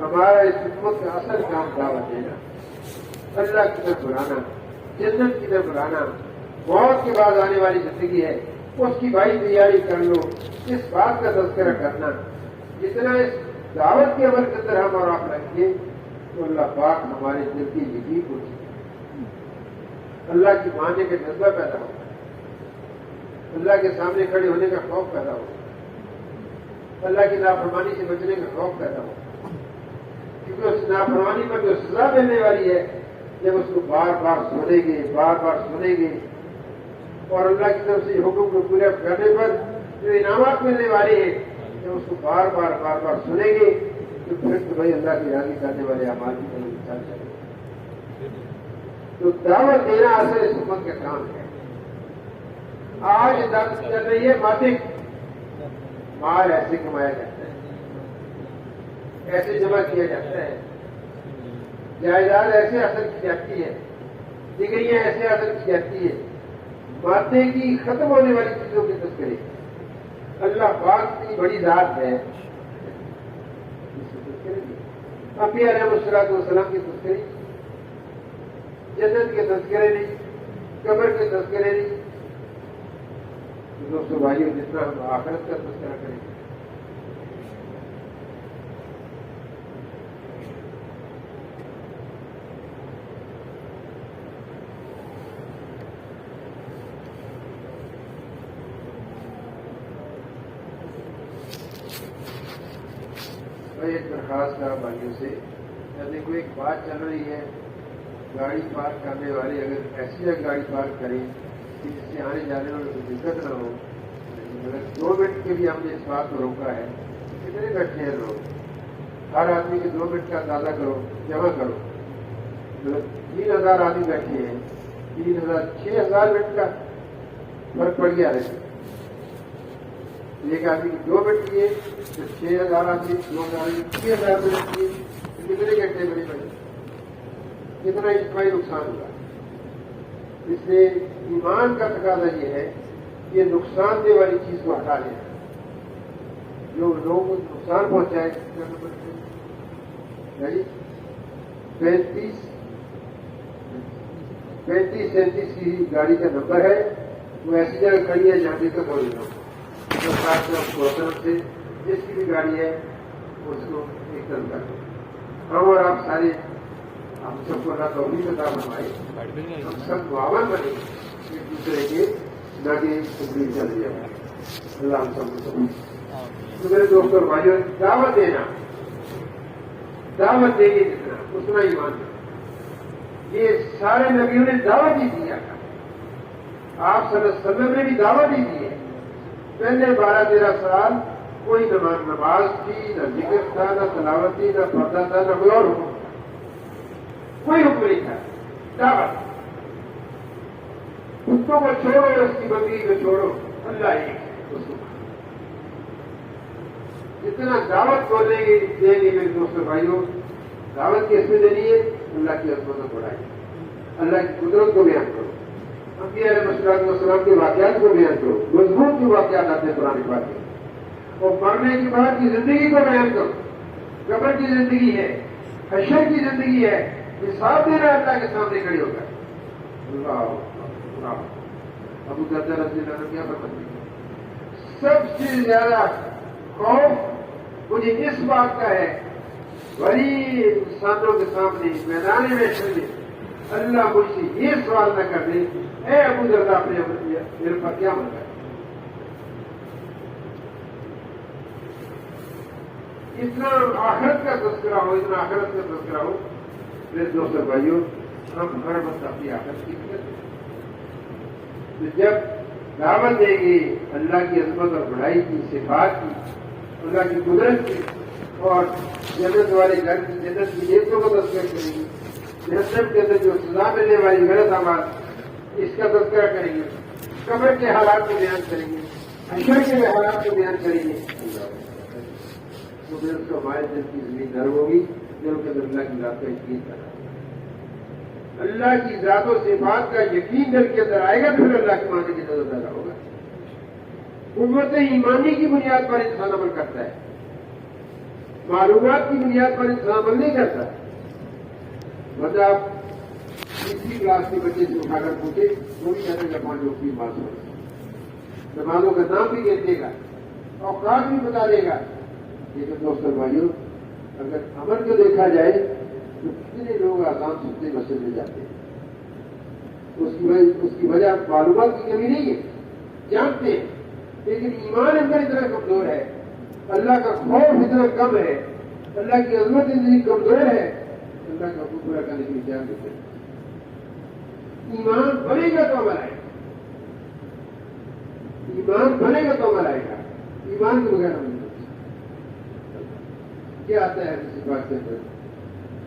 ہمارا اس خدمت کا اصل کام دعوت دینا, اللہ کی طرف بلانا, جنت کی طرف بلانا. موت کے بعد آنے والی زندگی ہے اس کی بھائی تیاری کر لو. اس بات کا تذکرہ کرنا. جتنا اس دعوت کے عمل کے اندر ہم اور آپ رکھیں تو اللہ پاک ہمارے دل کی یقین کو اللہ کی ماننے کا جذبہ پیدا ہوگا, اللہ کے سامنے کھڑے ہونے کا خوف پیدا ہوگا, اللہ کی نافرمانی سے بچنے کا خوف پیدا ہوگا. کیونکہ اس نافرمانی پر جو سزا ملنے والی ہے جب اس کو بار بار سنیں گے, بار بار سنیں گے, اور اللہ کی طرف سے حکم کو پورا کرنے پر جو انعامات ملنے والے ہیں جب اس کو بار بار سنیں گے تو پھر تو بھائی اللہ کی راضی کرنے والے اعمال کی طرف انسان چلے گا. تو دعوت دینا اصل اس امت کا کام ہے. آج دعوت چل رہی ہے باتیں, مال ایسے کمایا جاتا ہے, ایسے جمع کیا جاتا ہے, جائیداد ایسے حاصل کی جاتی ہے, ڈگریاں ایسے حاصل کی جاتی ہے. باتیں کی ختم ہونے والی چیزوں کے تذکرے. اللہ پاک کی بڑی ذات ہے, انبیاء علیہ السلام کی تذکرے, جنت کے تذکرے نہیں, قبر کے تذکرے نہیں. دوستوں بھائیوں جتنا ہم آخرت کا تذکرہ کریں گے ایک درخواست ہے بھائیوں سے. دیکھو ایک بات چل رہی ہے, گاڑی پارک کرنے والے اگر ایسی جگہ گاڑی پارک کریں کہ جس سے آنے جانے والے کوئی دقت نہ ہو. اگر 2 منٹ کے بھی ہم نے اس بات کو روکا ہے, کتنے بیٹھے ہیں لوگ, ہر آدمی کے 2 منٹ کا اندازہ کرو, جمع کرو. 3000 آدمی بیٹھے ہیں, 6000 منٹ کا فرق پڑ گیا ہے. ایک آدمی 2 منٹ کیے تو 6000 آدمی, 6000 منٹ کیے کتنے گھنٹے بڑے پڑے, کتنا اجتماعی نقصان ہوا. اس لیے ایمان کا تقاضا یہ ہے کہ یہ نقصان دہ والی چیز کو ہٹا لینا, جو لوگوں کو نقصان پہنچائے. 35-37 کی گاڑی کا نمبر ہے, وہ ایسی جگہ کھڑی ہے جہاں پہ بول رہا ہوں. سے جس کی بھی گاڑی ہے اس کو ایک طرف کر دو. ہم اور آپ سارے ہم سب کو اللہ توفیق عطا فرمائے, ہم سب معاون بنے ایک دوسرے کے نہ کہ تقریر چل رہی ہے. اللہ ہم سب کو. تو میرے دوستوں اور بھائیوں دعوت دینا, دعوت دیں گے جتنا اتنا ہی مان. یہ سارے نبیوں نے دعوت ہی دیا تھا, آپ صلی اللہ علیہ وسلم نے بھی دعوت ہی دی ہے. پہلے 12-13 سال کوئی نماز تھی, نہ ذکر تھا, نہ تلاوت تھی, نہ پردہ تھا, نہ کوئی اور حکم تھا, کوئی حکم نہیں تھا. دعوت کتوں کو چھوڑو، اس کی بندگی کو چھوڑو، اللہ ہی اس کو جتنا دعوت کو دیں گے میرے دوستوں بھائیوں، دعوت کس میں دینی ہے؟ اللہ کی عظمت کو بڑھائیے، اللہ کی قدرت کو بیان کرو، انبیاء علیہ السلام کے واقعات کو بیان کرو، مضبوط جو واقعات آتے ہیں قرآن پاک میں، اور مرنے کے بعد کی زندگی کو بیان کرو، قبر کی زندگی ہے، حشر کی زندگی ہے، حساب دینا اللہ کے سامنے کھڑے ہو کر۔ ابو دردہ رضی اللہ عنہ کیا فرماتے ہیں؟ سب سے زیادہ خوف مجھے اس بات کا ہے، بڑی انسانوں کے سامنے میدان محشر میں اللہ مجھ سے یہ سوال نہ کر دے، اے ابو دردہ اپنے میرے پر کیا بن رہا ہے؟ اتنا آخرت کا تذکرہ ہو، اتنا آخرت کا تذکرہ ہو، میرے دوستوں بھائیوں، ہم ہر وقت اپنی آخرت کی فکر کریں۔ تو جب دعوت دیں گے اللہ کی عظمت اور بڑائی کی، صفات کی، اللہ کی قدرت کی، اور جنت والے گھر کی، جنت کی نیتوں کو تذکرہ کریں گے، جہنم کے اندر جو سزا ملنے والی غلط آواز، اس کا تذکرہ کریں گے، قبر کے حالات کو بیان کریں گے، حشر کے حالات کو بیان کریں گے، تو پھر اس کو ہمارے دل کی زمین نرم ہوگی، دل کے اندر اللہ کی ذات کا یقین کرنا، اللہ کی ذات و صفات کا یقین دل کے اندر آئے گا، پھر اللہ کے معنی کی نظر پیدا ہوگا۔ قوت ایمانی کی بنیاد پر انسان عمل کرتا ہے، معلومات کی بنیاد پر انسان عمل نہیں کرتا۔ مطلب آپ تیسری کلاس کے بچے سے اٹھا کر پوچھے، وہ بھی کہتے ہیں کہ پانچ وقت کی بات ہو، نمازوں کا نام بھی کہہ دے گا، اوقات بھی بتا دے گا، لیکن دوستوں بھائیوں اگر عمل کو دیکھا جائے تو کتنے لوگ آزان سنتے مسجد میں جاتے ہیں؟ اس کی وجہ معلومات کی کمی نہیں ہے، جانتے ہیں، لیکن ایمان اندر اتنا کمزور ہے، اللہ کا خوف اتنا کم ہے، اللہ کی عظمت اتنی کمزور ہے، اللہ کا حکم پورا کرنے کی جان دیتے ہیں۔ ایمان بنے گا تو عمل آئے گا، ایمان بنے گا تو عمل آئے گا، ایمان کے بغیر عمل نہیں۔ کیا آتا ہے کسی بات کے اندر؟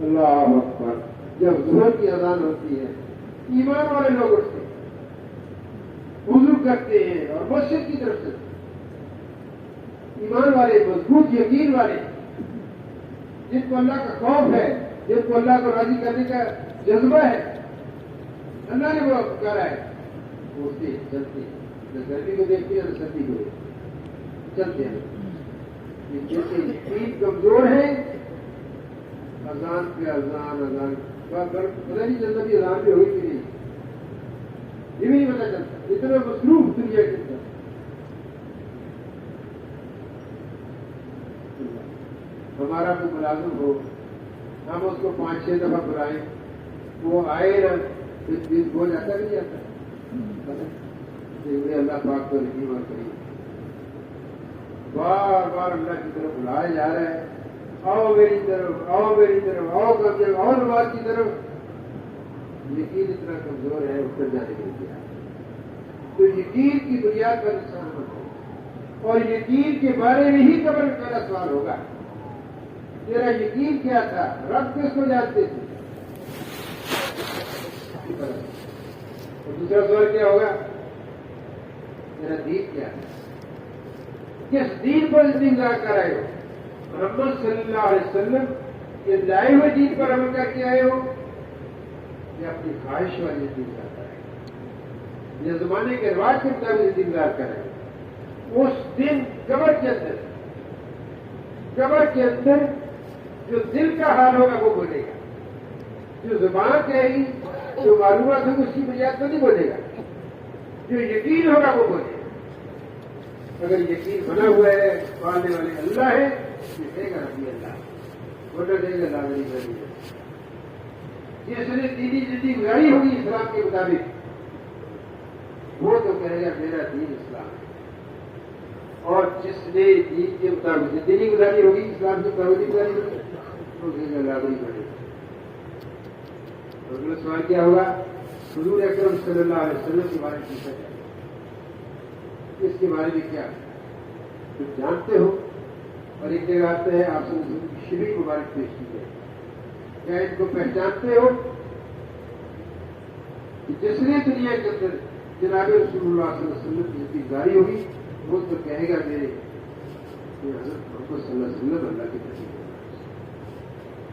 اللہ اکبر، جب ظہر کی اذان ہوتی ہے ایمان والے لوگ اٹھتے ہیں، وضو کرتے ہیں اور مسجد کی طرف سے، ایمان والے، مضبوط یقین والے، جن کو اللہ کا خوف ہے، جن کو اللہ کو راضی کرنے کا جذبہ ہے، اللہ نے وہ پکارا ہے، اٹھتے ہیں، چلتے ہیں، نہ گرمی کو دیکھتے ہیں نہ سردی کو دیکھتے ہیں، چلتے ہیں۔ جیسے یقین کمزور ہے، اذان پہ اذان پتہ نہیں چلتا بھی اذان پہ ہوئی کہ نہیں، یہ بھی نہیں پتا چلتا، اتنا مصروف دنیا کے اندر۔ ہمارا کوئی ملازم ہو، ہم اس کو 5-6 دفعہ بلائیں، وہ آئے نا، پھر ہو جاتا نہیں جاتا، اللہ پاک کو رحیم اور کریم، بار بار اللہ کی طرف بلایا جا رہا ہے، آؤ میری طرف، آؤ میری طرف، آؤ کمزور، آؤ نماز کی طرف، یقین اتنا کمزور ہے اس پر جانے کے لیے۔ تو یقین کی بنیاد پر انسان بنتا، اور یقین کے بارے میں ہی قبر میں پہلا سوال ہوگا، تیرا یقین کیا تھا، رب کس کو جانتے تھے؟ اور دوسرا سوال کیا ہوگا، تیرا دین کیا ہے، کس دین پر انتظار کر رہے ہو؟ محمد صلی اللہ علیہ وسلم کے لائے ہوئے دین پر عمل کر کے آئے ہو، یا اپنی خواہش والی انتظار کر رہے ہو، یا زمانے کے رواج کے مطابق انتظار کر رہے ہو؟ اس دن قبر کے اندر جو دل کا حال ہوگا وہ بولے گا، جو زبان کہے گی، جو معلومات ہوگی اس کی بنیاد پر نہیں بولے گا، جو یقین ہوگا وہ بولے گا۔ اگر یقین بنا ہوا ہے پالنے والے اللہ ہے، دے گا ربی اللہ، ووٹر دے گا لازمی بنی ہے۔ جس نے دینی زندگی گزاری ہوگی اسلام کے مطابق، وہ تو کہے گا میرا دین اسلام ہے، اور جس نے دین کے مطابق زندگی گزاری ہوگی، اسلام کی پابندی گزاری ہوگی، وہ کہے گا لازمی بنے گا۔ اگلا سوال کیا ہوگا؟ حضور اکرم صلی اللہ علیہ وسلم کے بارے میں پوچھا جائے، اس کے بارے میں کیا تم جانتے ہو؟ اور ایک جگہ آتا ہے آپ سے شریف مبارک پیش کی جائے، کیا ان کو پہچانتے ہو؟ جس نے دنیا کے اندر جناب رسول اللہ صلی اللہ علیہ وسلم کی زندگی گزاری ہوگی، وہ تو کہے گا میرے حضرت محمد صلی اللہ علیہ وسلم اللہ کی تصدیق ہے۔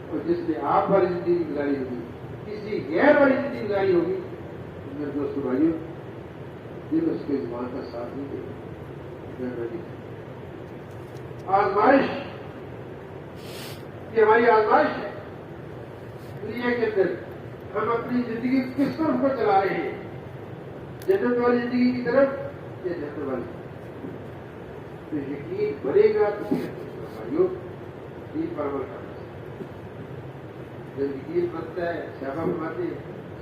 اور جس نے آپ والی زندگی گزاری ہوگی، کسی غیر والی زندگی گزاری ہوگی، میرے دوستوں بھائیوں، دل اس کے زبان کا ساتھ نہیں دے گا۔ آزمائش یہ ہماری آزمائش ہے دنیا کے اندر، ہم اپنی زندگی کس طرف کو چلا رہے ہیں، جنت والی زندگی کی طرف یا جنت والی؟ تو یقین بنے گا تو پھر بھائیوں دین پر عمل کرنا چاہیے۔ جب یقین بنتا ہے، صحابہ فرماتے ہیں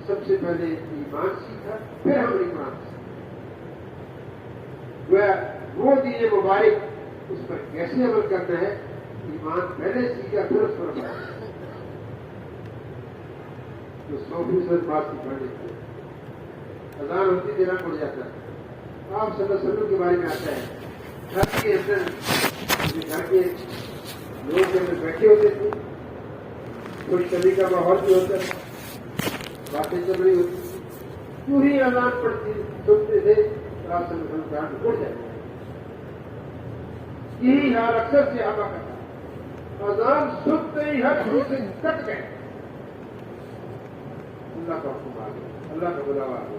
سب سے پہلے ایمان سیکھا پھر ہم ایمان سیکھا۔ وہ دین مبارک اس پر کیسے عمل کرنا ہے، ایمان پہلے سیکھا پھر اس پر عمل کرنا۔ تو 100% بات کی پڑھنے کی اذان ہوتی دینا پڑ جاتا ہے۔ آپ صلی اللہ علیہ وسلم کے بارے میں آتا ہے، گھر کے اندر گھر کے لوگ کے اندر بیٹھے ہوتے تھے، خوش طبی کا ماحول بھی ہوتا ہے، باتیں چل رہی ہوتی تھی، کیوں ہی اذان پڑھتی سنتے تھے تو آپ صلی اللہ علیہ وسلم اٹھ جاتے۔ یہی حال اکثر صحابہ کا تھا، اذان سنتے ہی ہر چیز سے کٹ گئے، اللہ کا حکم آ گیا، اللہ کا بلاوا آ گیا،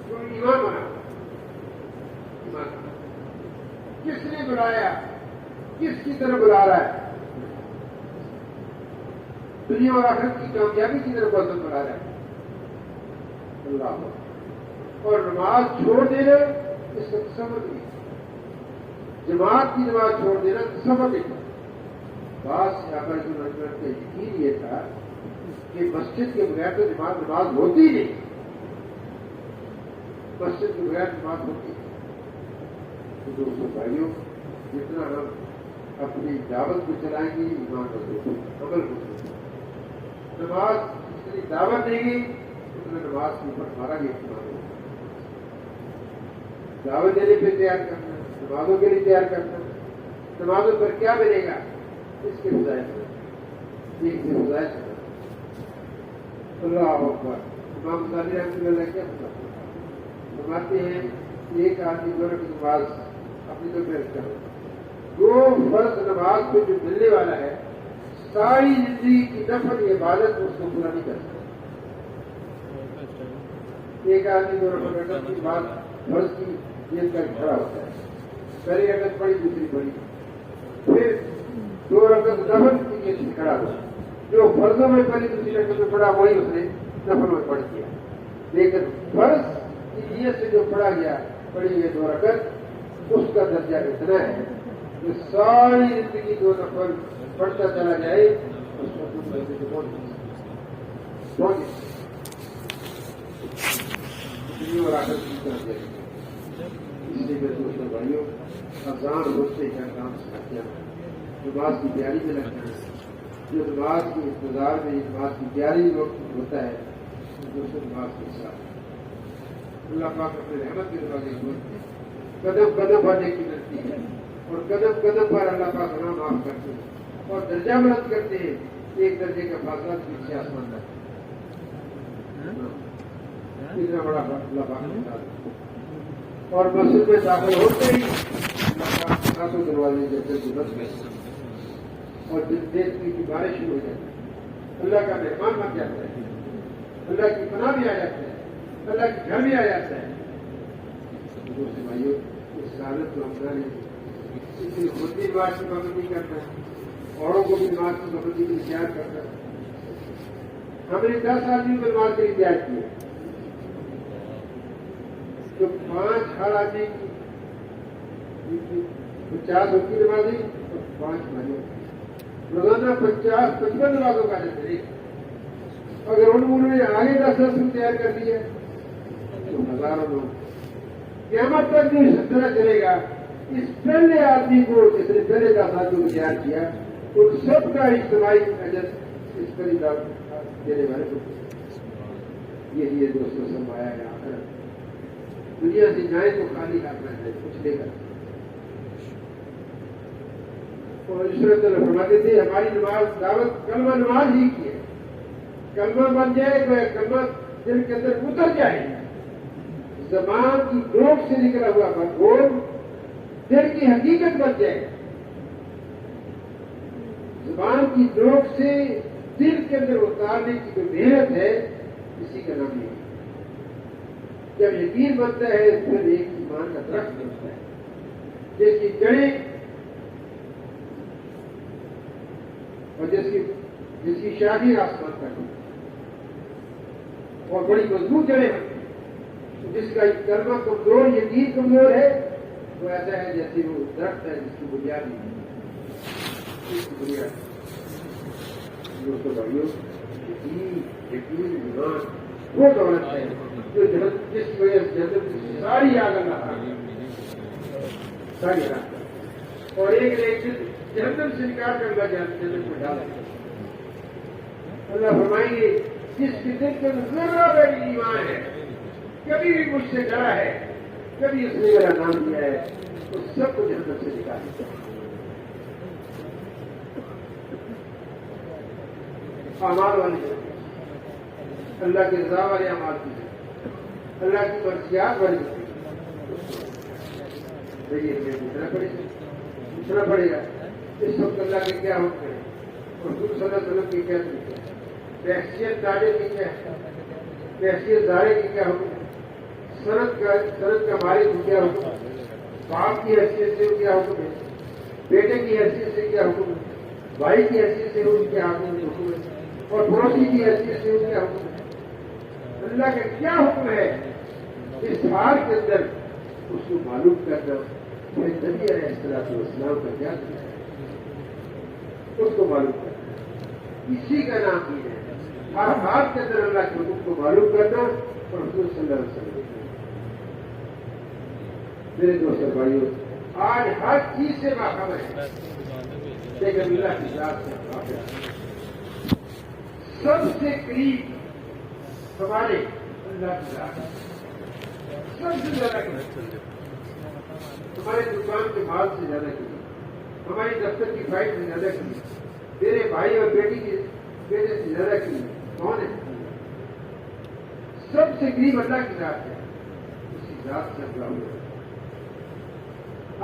تو ایمان بنا۔ کس نے بلایا، کس کی طرف بلا رہا ہے؟ دنیا اور آخرت کی کامیابی کی طرف بہت بلا رہا ہے اللہ۔ اور نماز چھوڑ دینا اس کا تصور نہیں، جماعت کی نماز چھوڑ دینا تصور نہیں۔ بعض صحابہ کی نظر کا یقین یہ تھا کہ مسجد کے بغیر تو نماز ہوتی نہیں، مسجد کے بغیر نماز ہوتی ہے۔ تو دوستوں بھائیوں، جتنا ہم اپنی دعوت کو چلائیں گے ایمان مضبوط عمل مضبوط، نماز جتنی دعوت دیں گی اتنا نماز کے اوپر ہمارا بھی اعتماد ہوگا۔ دعوت دینے پہ تیار کرنا، نمازوں کے لیے تیار کرنا، نمازوں پر کیا ملے گا اس کے فضائل ایک سے فضائل اللہ اکبر۔ امام غزالی رحمۃ اللہ کیا فرماتے ہیں، ایک آدمی دونوں کی نماز اپنی تو محنت کرو، دو فرض نماز پہ جو ملنے والا ہے ساری زندگی کی نفل عبادت اس کو پورا نہیں کر سکتا۔ ایک آدمی دونوں رکعت کی بات فرض کی یہ کر کھڑا ہوتا ہے، پہلی رکعت پڑھی دوسری پڑھی، پھر 2 رکعت نفل کی نیت سے کھڑا ہوا، جو فرضوں میں پہلی دوسری رکعت میں پڑھا وہی اس نے نفل میں پڑھ دیا، لیکن فرض کی نیت سے جو پڑھا گیا پڑھی ہوئی 2 رکعت اس کا درجہ اتنا ہے کہ ساری زندگی 2 نفل پڑھتا چلا جائے اس کو تم پیسے سے پہنچ اور آخر کی طرف جائے۔ اس لیے میرے دوستوں بھائیوں، اذان ہوتے کا کام سکھاتے ہیں، نماز کی تیاری میں لگنا ہے، جو نماز کے انتظار میں نماز کی تیاری ہوتا ہے دوسرے نماز کے ساتھ اللہ پاک اپنے رحمت کے دروازے کھولتے ہیں، قدم قدم پر نیکی ملتی ہے اور قدم قدم پر اللہ پاک گناہ معاف کرتے ہیں اور درجہ بلند کرتے ہیں، ایک درجے کا فاصلہ پیچھے آسمان تک، اتنا بڑا اللہ پاک نے بتا دیا۔ اور مسجد میں داخل ہوتے ہی اللہ پاک ہاتھوں دروازے جیسے سے بچ گئے اور دیکھنے کی بارش شروع ہو جاتی ہے، اللہ کا مہمان بن جاتا ہے، اللہ کی پناہ بھی آ جاتا ہے، اللہ کے گھر بھی آ جاتا ہے۔ دوسرے بھائیوں، اس حالت کو ہم اس لیے خود بھی نماز کی پابندی کرنا ہے، اوروں کو بھی نماز کی پابندی کے لیے تیار کرنا ہے۔ ہم نے 10 آدمی کو نماز کے لیے تیار کیا، تو 5 ہر آدمی کی 50 ہوتی نمازیں اور 5 بھائیوں روزانہ 50-55 نمازوں کا جاتے ہیں۔ اگر انہوں نے آگے 10 رسم تیار کر دیا تو ہزاروں لوگ قیامت تک جو اس طرح چلے گا، اس پہلے آدمی کو جس نے پہلے 10 آدمی کو تیار کیا ان سب کا اجتماعی اجر اس پر دینے والے کو یہی ہے دوستوں سرمایہ ہے۔ آخر دنیا سے جائیں تو خالی ہاتھ نہ جائے، کچھ لے کر۔ اور عشرت اللہ فرماتے تھے ہماری نماز دعوت کلمہ نماز ہی کی ہے، کلمہ بن جائے تو کلمہ دل کے اندر اتر جائے، زبان کی ڈوک سے نکلا ہوا بول دل کی حقیقت بن جائے، زبان کی ڈوک سے دل کے اندر اتارنے کی جو محنت ہے اسی کا نام یہ ہے۔ جب یقین بنتا ہے پھر ایک ایمان کا درخت بنتا ہے جس کی جڑیں اور جس کی شاخیں آسمان تک اور بڑی مضبوط جڑیں ہیں، جس کا کلمہ کمزور، یقین کمزور ہے، وہ ایسا ہے جیسے وہ درخت ہے جس کی بنیاد نہیں ہے، اس کی بنیاد دوستوں بھائیوں، یقین ایمان وہ دولت ہے جو جس کی وجہ سے جنت کی ساری آگ اللہ ساری آگ اور ایک جہنم سے نکال کر اللہ جنت میں ڈالا۔ اللہ فرمائیں گے جس کے دل کے ذرہ بھی ایمان ہے، کبھی بھی مجھ سے ڈرا ہے، کبھی اس نے میرا نام لیا ہے، تو سب کو جنت سے نکال دیا۔ اعمال والی جنت، اللہ کی رضا والے اعمال کی جنت، اللہ کی مرضیات والی جنت۔ دیکھیے ہمیں پوچھنا پڑے گا اس وقت اللہ کے کیا حکم ہے، اور حضور صلی اللہ علیہ وسلم کی کیا طریقہ ہے، بحثیت داڑے کی کیا ہے، بحثیت دارے کی کیا حکم ہے، سند کا مالک کی کیا حکم ہے، باپ کی حیثیت سے کیا حکم ہے، بیٹے کی حیثیت سے کیا حکم ہے، بھائی کی حیثیت سے ان کے حکم ہے، اور پڑوسی کی حیثیت سے ان کا حکم ہے۔ اللہ کا کیا حکم ہے اس حال کے اندر اس کو معلوم کرنا، پھر نبی علیہ السلام کا کیا ہے اس کو معلوم کرنا، اسی کا نام دین ہے۔ ہر حال کے اندر اللہ کے حکم کو معلوم کرنا اور حضور صلی اللہ علیہ وسلم۔ میرے دوست بھائیوں، آج ہر چیز سے باخبر ہے لیکن اللہ کی ذات سے باخبر ہے۔ سب سے قریب ہمارے اللہ کی ذات ہے، سب سے زیادہ قریب، ہمارے دکان کے مال سے زیادہ قریب، ہماری دفتر کی فائل سے زیادہ قریب، میرے بھائی اور بیٹی کے بیٹے سے زیادہ قریب کون ہے؟ سب سے قریب اللہ کی ذات ہے، اسی ذات سے اللہ ہوا۔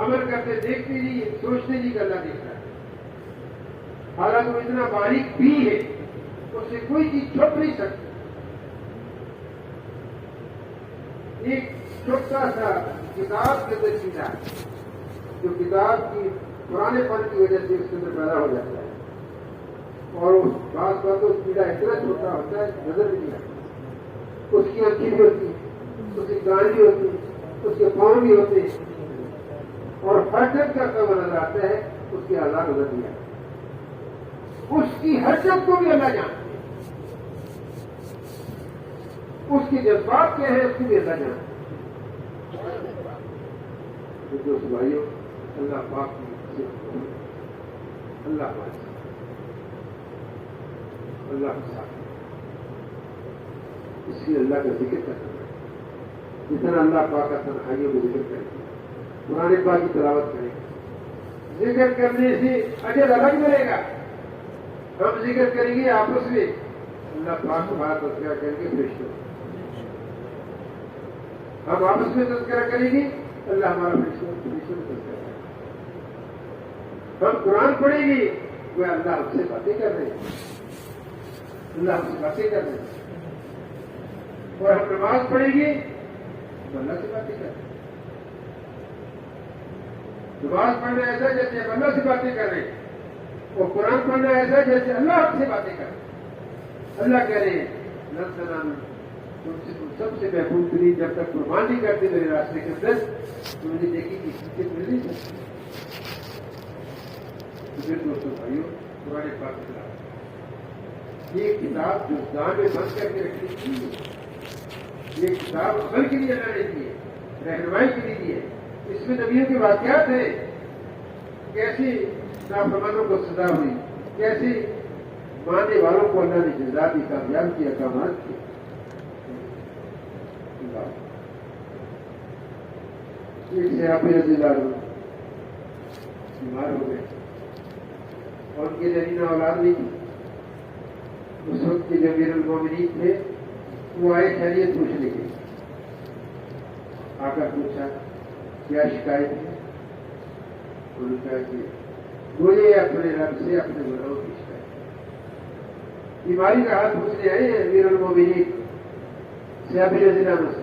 عمل کرتے دیکھتے نہیں، سوچتے نہیں کہ اللہ دیکھ رہا ہے، حالانکہ وہ اتنا باریک بھی ہے، اس سے کوئی چیز چھپ نہیں سکتی۔ ایک چھوٹا سا کتاب کے اندر کیڑا جو کتاب کی پرانے پن کی وجہ سے اس کے اندر پیدا ہو جاتا ہے، اور اس بعض باتوں کیڑا اتنا چھوٹا ہوتا ہے نظر بھی نہیں آتا، اس کی آنکھیں بھی ہوتی ہیں، اس کی کان بھی ہوتی ہے، اس کے پاؤں بھی ہوتے ہیں، اور حرکت کرتا ہوا نظر آتا ہے، اس کے اعضاء نظر نہیں آتے، اس کی حرکت کو بھی اللہ جانتا ہے، اس کے جذبات کیا ہے اس کی بھی اللہ جانتا ہے۔ دوست بھائیوں، اللہ پاک کی اللہ پاک اللہ کے ساتھ اس لیے اللہ کا ذکر کرنا، جتنا اللہ پاک کا تنہائیوں میں ذکر کریں، قرآن پاک کی تلاوت کریں، ذکر کرنے سے اجر الگ ملے گا۔ ہم ذکر کریں گے آپس میں، اللہ پاک ہمارا تذکرہ کریں گے فرشتوں، ہم آپس میں تذکرہ کریں گے، اللہ ہمارا فرشتوں میں تذکرہ کریں گے، ہم قرآن پڑھیں گے، وہ اللہ ہم سے باتیں کر رہے ہیں، اللہ ہم سے باتیں کر رہے ہیں، اور ہم نماز پڑھیں گے تو اللہ سے باتیں کر رہے ہیں۔ نماز پڑھنا ایسا جیسے ہم اللہ سے باتیں کر رہے ہیں، اور قرآن پڑھنا ایسا جیسے اللہ ہم سے باتیں کر رہے ہیں۔ اللہ کہہ رہے ہیں تم سے سب سے محفوظ ترین جب تک قربان نہیں کرتے میرے راستے کے اندر تو مجھے دیکھی کہ حقیقت مل نہیں سکتی۔ پھر دوستوں بھائیوں، قرآن پاک کی تلاوت، یہ کتاب جو دان میں بند کر کے رکھنی چاہیے، یہ کتاب عمل کے لیے اللہ نے دی ہے، رہنمائی کے لیے دی ہے۔ اس میں نبیوں کے واقعات ہیں، کیسی نافرمانوں کو سزا ہوئی، کیسے ماننے والوں کو اللہ نے جزا دی، کامیاب کیا، احکامات کیے۔ ایک صحابی رضی اللہ عنہ بیمار ہو گئے اور ان کی نرینہ اولاد نہیں تھی، اس وقت کے جو امیر المومنین تھے وہ آئے خیریت پوچھنے کے لیے. آ کر پوچھا کیا شکایت ہے؟ انہوں نے کہا کہ مجھے اپنے رب سے اپنے گناہوں کی شکایت. بیماری کا حال پوچھنے آئے ہیں امیر المومنین صحابی رضی اللہ عنہ سے.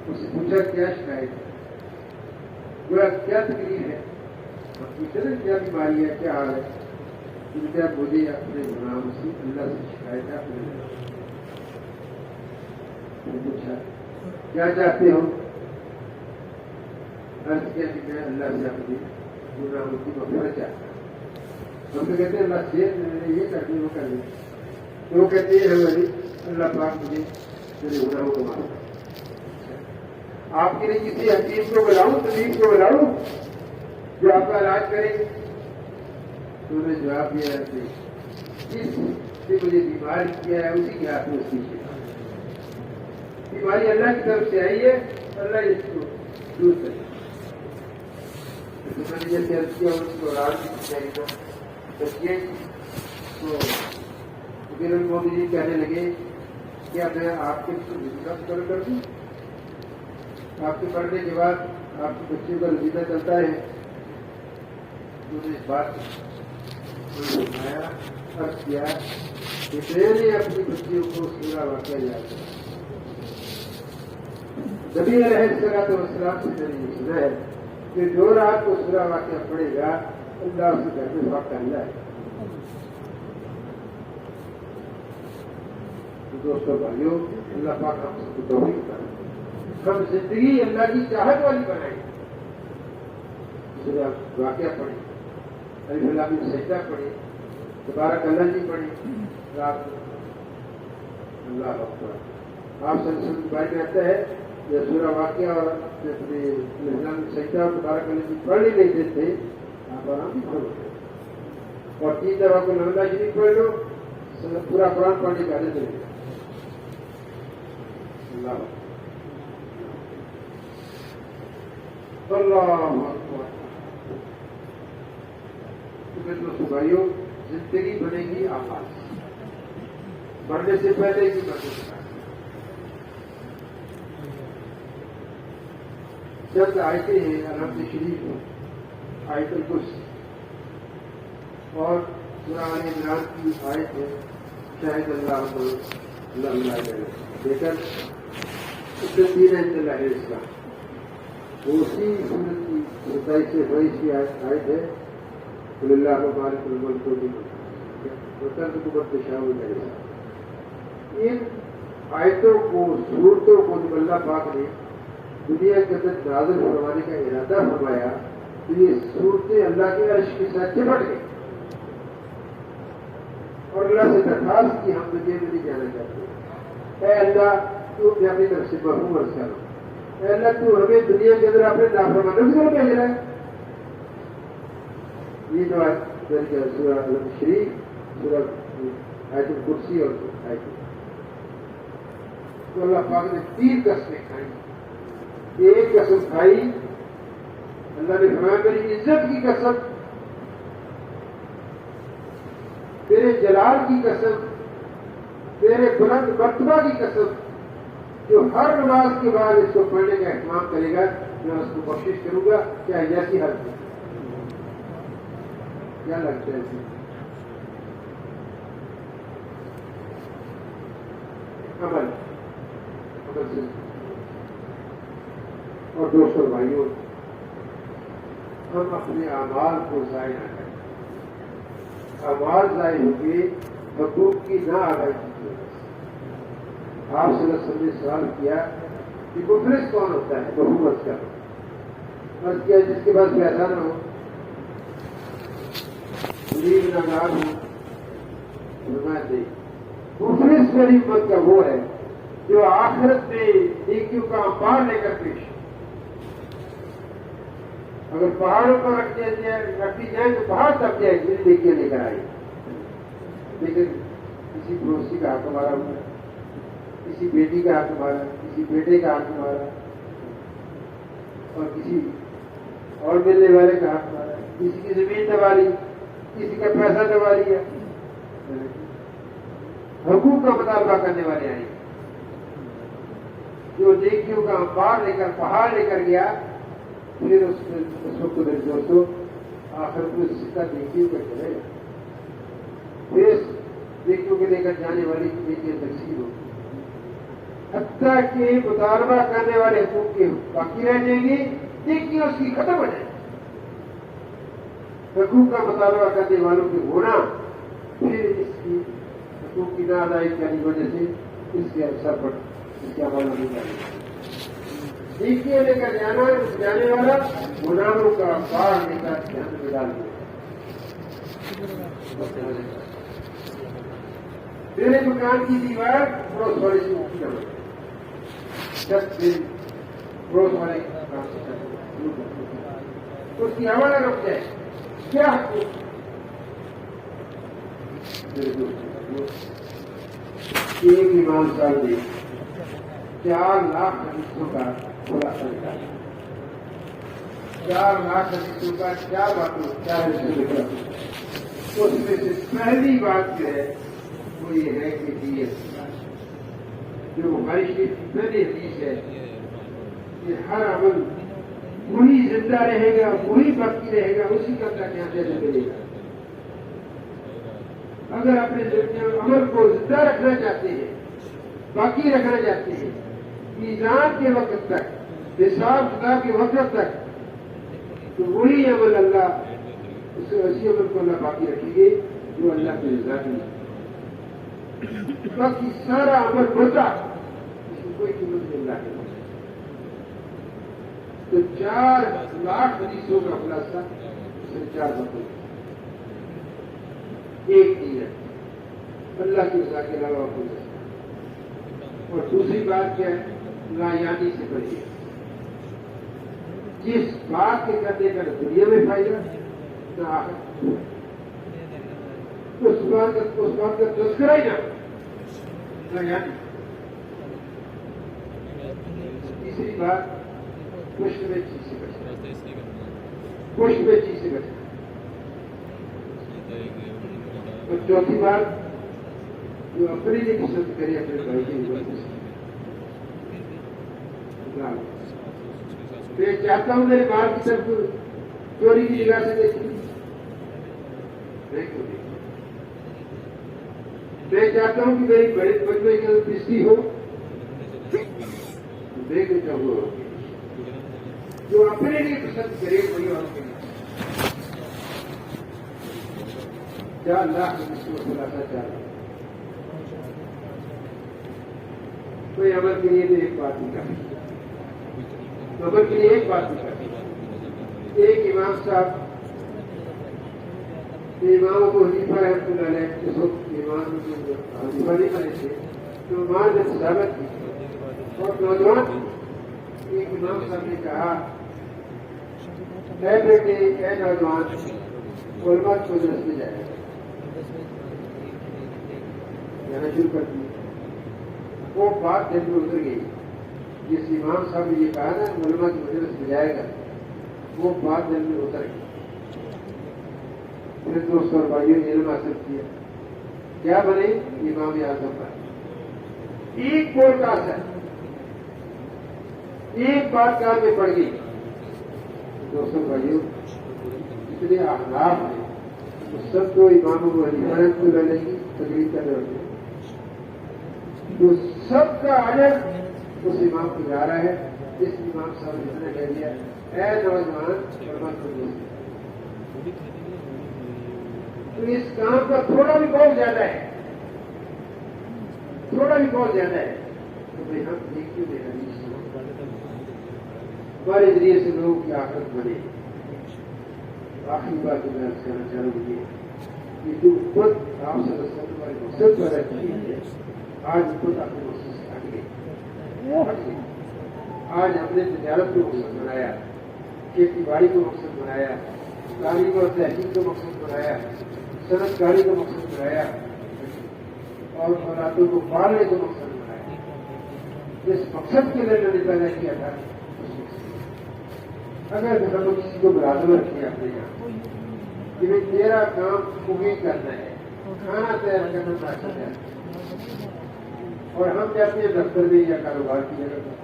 اس سے پوچھا کیا شکایت ہے, کیا تکلیف ہے, اور پوچھا نا کیا بیماری ہے, کیا حال ہے. کیا مجھے اپنے گناہوں سے اللہ سے شکایت ہے اپنے گناہوں. پوچھا کیا چاہتے ہو؟ عرض کیا کہ میں اللہ سے اپنے گناہوں کی مغفرت چاہتا ہوں. ہم تو کہتے ہیں اللہ سے یہ کر دیں وہ کر دیں, تو وہ کہتے ہیں ہماری اللہ پاک مجھے میرے گناہوں کو معاف کر. آپ کے لیے کسی حکیم کو بلاؤں, طبیب کو بلاؤں جو آپ کا علاج کرے؟ تو انہوں نے جواب دیا کہ جس سے مجھے بیمار کیا ہے اسی کے ہاتھ میں اس کی شفا. بیماری اللہ کی طرف سے آئی ہے, اللہ اس کو دور کرے. میں نے جیسے عرض کیا اس کو راج کی چاہیے بچیے تو امیر المومنین کہنے لگے کیا میں آپ کے رزیدہ مقرر کر دوں؟ آپ کے پڑھنے کے بعد آپ کے بچے کا رزیدہ چلتا ہے. انہوں نے اس بات سنایا, عرض کیا کہ میں نے اپنی بچیوں کو سورہ واقعہ یاد کیا. نبی علیہ السلام سے میں نے یہ سنا ہے کہ جو رات کو سورہ واقعہ پڑے گا اللہ اسے گھر میں واقع اللہ ہے. دوستوں بھائیوں, اللہ پاک ہم سب کو توفیق کرے, ہم زندگی اللہ کی چاہت والی بنائیں. سورہ واقعہ پڑھیں, الف لام میم سجدہ پڑھیں, تبارک اللہ جی پڑھیں رات میں. اللہ اکبر. آپ صلی اللہ علیہ وسلم کے بارے میں آتا ہے کہ سورہ واقعہ اور اپنے الف لام میم سجدہ اور تبارک اللہ جی پڑھ ہی لیتے تھے, آپ آرام بھی پڑھو اور 3 دفعہ کو نمازہ شریف پڑھ لو, پورا قرآن پڑھنے کا عادت ہے. اللہ اکبر. دوستوں بھائیوں, زندگی بنے گی آغاز, مرنے سے پہلے کی مرنے سے پہلے. چند آیتیں ہیں الحمد شریف, آیت الکرسی اور سورہ آل عمران کی آیت ہے شاہد اللہ لیکن اس سے 3 اللہ اسلام. اسی سورت کی 27 سے 22 کی آیت ہے قل اللہ مالک الملک حکومت شاہ. ان آیتوں کو, صورتوں کو جب اللہ پاک نے دنیا کے اندر نازل فرمانے کا ارادہ فرمایا تو یہ صورتیں اللہ کے عرش کے ساتھ چپٹ گئی اور اللہ سے درخواست کی ہم دنیا میں نہیں جانا چاہتے. اے اللہ تو اپنی طرف سے محروم عرض کرو, اے اللہ تو ہمیں دنیا کے اندر اپنے نافرمانوں کی طرف بھیج رہا ہے. یہ جو سورہ الحمد شریف, سورہ آیت الکرسی اور آیت تو اللہ پاک نے 3 قسمیں کھائی. ایک قسم کھائی اللہ نے فرمایا میری عزت کی قسم, تیرے جلال کی قسم, تیرے بلند مرتبہ کی قسم, جو ہر نماز کے بعد اس کو پڑھنے کا اہتمام کرے گا میں اس کو کوشش کروں گا چاہے جیسی حالت میں. کیا لگتا ہے عمل سے. اور دوستوں بھائیوں, ہم اپنے اعمال کو ضائع نہ کریں. اعمال ضائع ہو کے حقوق کی نہ ادائیگی کی وجہ سے. آپ صلی اللہ علیہ وسلم نے سوال کیا کہ مفلس کون ہوتا ہے؟ بہت کا بس کیا جس کے پاس پیسہ نہ ہو, غریب نادار ہو, فرمایا نہیں. مفلس میری امت کا وہ ہے جو آخرت میں نیکیوں کا انبار لے کر پیش. اگر پہاڑوں پر رکھی جائے تو پہاڑ تک جائے گی نیکیاں لے کر آئی, لیکن کسی پڑوسی کا حق ہمارا ہوا, کسی بیٹی کا حق ہمارا, کسی بیٹے کا حق ہمارا, اور کسی اور ملنے والے کا حق ہمارا, کسی کی زمین دبا لی, کسی کا پیسہ دبا لیا. حقوق کا مطالبہ کرنے والے آئیں، جو نیکیوں کا انبار لے کر پہاڑ لے کر گیا، پھر اس وقت میرے دوستوں آخر میں سکہ نیکیوں کا چلے گا، پھر نیکیوں کو لے کر جانے والی نیکیاں تقسیم ہوگی، حتیٰ کہ مطالبہ کرنے والے حقوق کے باقی رہ جائیں گے، نیکیاں اس کی ختم ہو جائیں گی۔ حقوق کا مطالبہ کرنے والوں کے ہونا پھر اس کی حقوق کی نادائیگی کی وجہ سے اس کے اثر پر اس کا عمل نہیں کرے، نیکیاں لے کر جانے والا گناہوں کا بار لے کر جہنم میں ڈال دیا۔ میرے مکان کی دیوار پڑوس والے سے اونچی نہ بنے، 10 دن پڑوس والے کام سے اس کی ہوا نہ رک جائے، کیا حقوق؟ ایک امام صاحب نے 4 لاکھ حدیثوں کا خلاصہ نکالا، 4 لاکھ حدیثوں کا 4 باتوں 4 حصے لکھا، اس میں سے پہلی بات جو ہے وہ یہ ہے کہ دیت، جو بخاری شریف کی پہلی حدیث ہے کہ ہر عمل وہی زندہ رہے گا، وہی باقی رہے گا، اسی کا کیا جیسے ملے گا۔ اگر اپنے عمل کو زندہ رکھنا چاہتے ہیں، باقی رکھنا چاہتے ہیں، میزان کے وقت تک، حساب کتاب کے وقت تک، تو وہی عمل اللہ اسی عمل کو اللہ باقی رکھیں گے جو اللہ کی رضا کی ہے۔ باقی سارا عمل ہوتا اس میں کوئی قیمت نہیں اللہ کے۔ تو 4 لاکھ حدیثوں کا خلاصہ صرف 4 باتوں، ایک نیت، اللہ کی رضا کے علاوہ کوئی رستہ، اور دوسری بات کیا ہے؟ لایانی سے بچے، جس بات کے کرنے کا دنیا میں فائدہ نہ آخر، اس بات کا تذکرہ ہی نہ، لایانی۔ تیسری بات پشت میں چیز سے بچنا، پشت میں چیز سے بچنا، اور چوتھی بات جو اپنے لیے پسند کرے اپنے بھائی کے لیے پسند۔ میں چاہتا ہوں میرے باہر کی طرف چوری کی نگاہ سے دیکھیں، میں چاہتا ہوں کہ میری بڑے بچے کی بستی ہو، دیکھ چاہوں گا جو اپنے لیے پسند کرے وہی اور کے لیے 4 لاکھ اس کو خلاصہ چاہتا ہوں۔ کوئی عمل کے لیے تو ایک بات نہیں کرتی، عمل کے لیے ایک بات نہیں کرتی۔ ایک امام صاحب امام کو حنیفہ رحمۃ اللہ علیہ اس وقت امام حنیفہ نہیں بنے تھے، تو امام نے سزاوت کی اور نوجوان ایک امام صاحب نے کہا، اے بیٹے، اے نوجوان، علماء کو درس میں جائے، جانا شروع کر دی۔ وہ بات دل میں اتر گئی، جس امام صاحب نے یہ کہا نا علماء کی مجلس میں جائے گا، وہ بات دل میں اتر گئی۔ پھر دوستوں اور بھائیوں نے علم حاصل کیا، کیا بنے؟ امام اعظم پر ایک بول کا اثر، ایک بات کار میں پڑ گئی۔ دوستوں بھائیوں جتنے احناف ہیں وہ سب کو امام ابو حنیفہ رحمۃ اللہ علیہ کی تقریر کر رہے ہوتے ہیں، تو سب کا اجر اس امام کو جا رہا ہے۔ اس امام صاحب نے اتنا کہہ دیا، اے نوجوان، تو اس کام کا تھوڑا بھی بہت زیادہ ہے، تھوڑا بھی بہت زیادہ ہے، تو بھائی ہم دیکھتے ہیں حدیث ہمارے ذریعے سے لوگوں کی آخرت بنے۔ آخری بات میں کہنا چاہوں گی کہ جو خود آپ صلی اللہ علیہ وسلم والے مقصد پر رہتی ہے، آج خود اپنے مقصد سے ہٹ گئے۔ آج ہم نے تجارت کو مقصد بنایا، کھیتی باڑی کو مقصد بنایا، تعلیم اور تحقیق کو مقصد بنایا، صنعت کاری کو مقصد بنایا، اور اولادوں کو پالنے کو مقصد بنایا۔ جس مقصد کے لیے میں نے پیدا کیا تھا، اگر ہم کسی کو ملازمت کیا اپنے یہاں کہ تیرا کام کوکنگ کرنا ہے، کھانا تیار کرنا چاہتا ہے، اور ہم جاتے ہیں دفتر میں یا کاروبار کی جگہ پر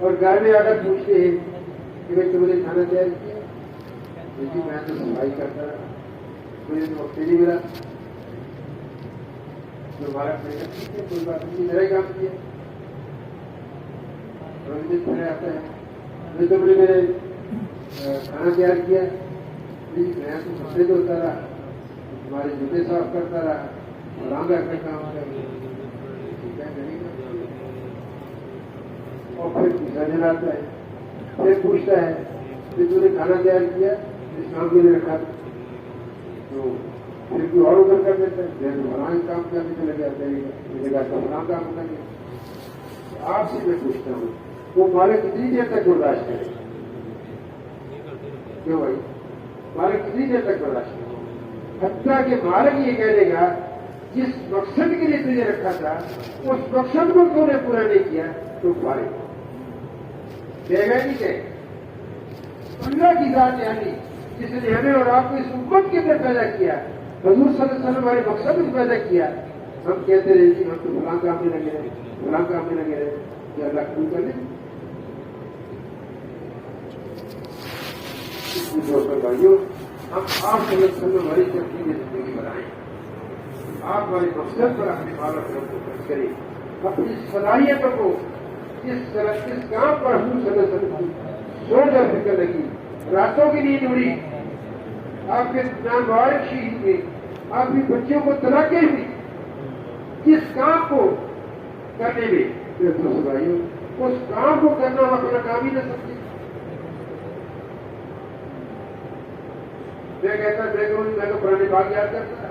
اور گھر میں آ کر پوچھتے ہیں کہ بھائی تم نے کھانا تیار کیا؟ جی میں تو صفائی کرتا رہا، مجھے تو وقت نہیں ملا. ہمارا ٹھیک ہے، کوئی بات نہیں، میرا ہی کام کیا اور مجھے کھانا آتا ہے. تم نے میرے کھانا تیار کیا؟ جی میں تو کپڑے دھوتا رہا، تمہارے جوتے صاف کرتا رہا، فلاں گھر کا کام کر اور پھر پیسہ جلاتا ہے، پھر پوچھتا ہے کہ تم نے کھانا تیار کیا؟ اس کام کے لیے رکھا تو پھر کوئی اور ادھر کر دیتا ہے، میں تو فلاں کام کرنے کے لگے آتا ہے، میرے گھر کا فلاں کام کر گیا. آپ سے میں پوچھتا ہوں وہ مالک کتنی دیر تک برداشت کرے؟ کیوں بھائی مالک کتنی دیر تک برداشت کرے؟ حتیٰ کہ مالک یہ کہہ دے گا جس مقصد کے لیے تجھے رکھا تھا اس مقصد کو تو نے پورا نہیں کیا تو فارغ کہے گا نہیں کہ اللہ کی ذات یعنی جس نے ہمیں اور آپ کو اس امت کے اندر پیدا کیا، حضور صلی اللہ علیہ وسلم ہمارے مقصد میں پیدا کیا، ہم کہتے رہے کہ ہم تو فلاں کام میں لگے رہے، فلاں کام میں لگے رہے، کہ اللہ قبول کر لیں. دوستوں بھائیوں، ہم آپ صلی اللہ علیہ وسلم ہماری ترقی میں زندگی بنائیں، آپ ہمارے مقصد پر اپنے مال و کو خرچ کریں، اپنی صلاحیتوں کو اس کام پر حضور صلی اللہ علیہ وسلم کی سوچ اور فکر لگی، راتوں کی نیند اڑی، آپ کے نامبارک شہید ہوئے، آپ کی بچوں کو طلاقیں ہوئی، جس کام کو کرنے میں دوستوں بھائیوں اس کام کو کرنا ہم اپنا کام ہی نہ سمجھے. میں کہتا میں تو پرانے باغ یاد کرتا،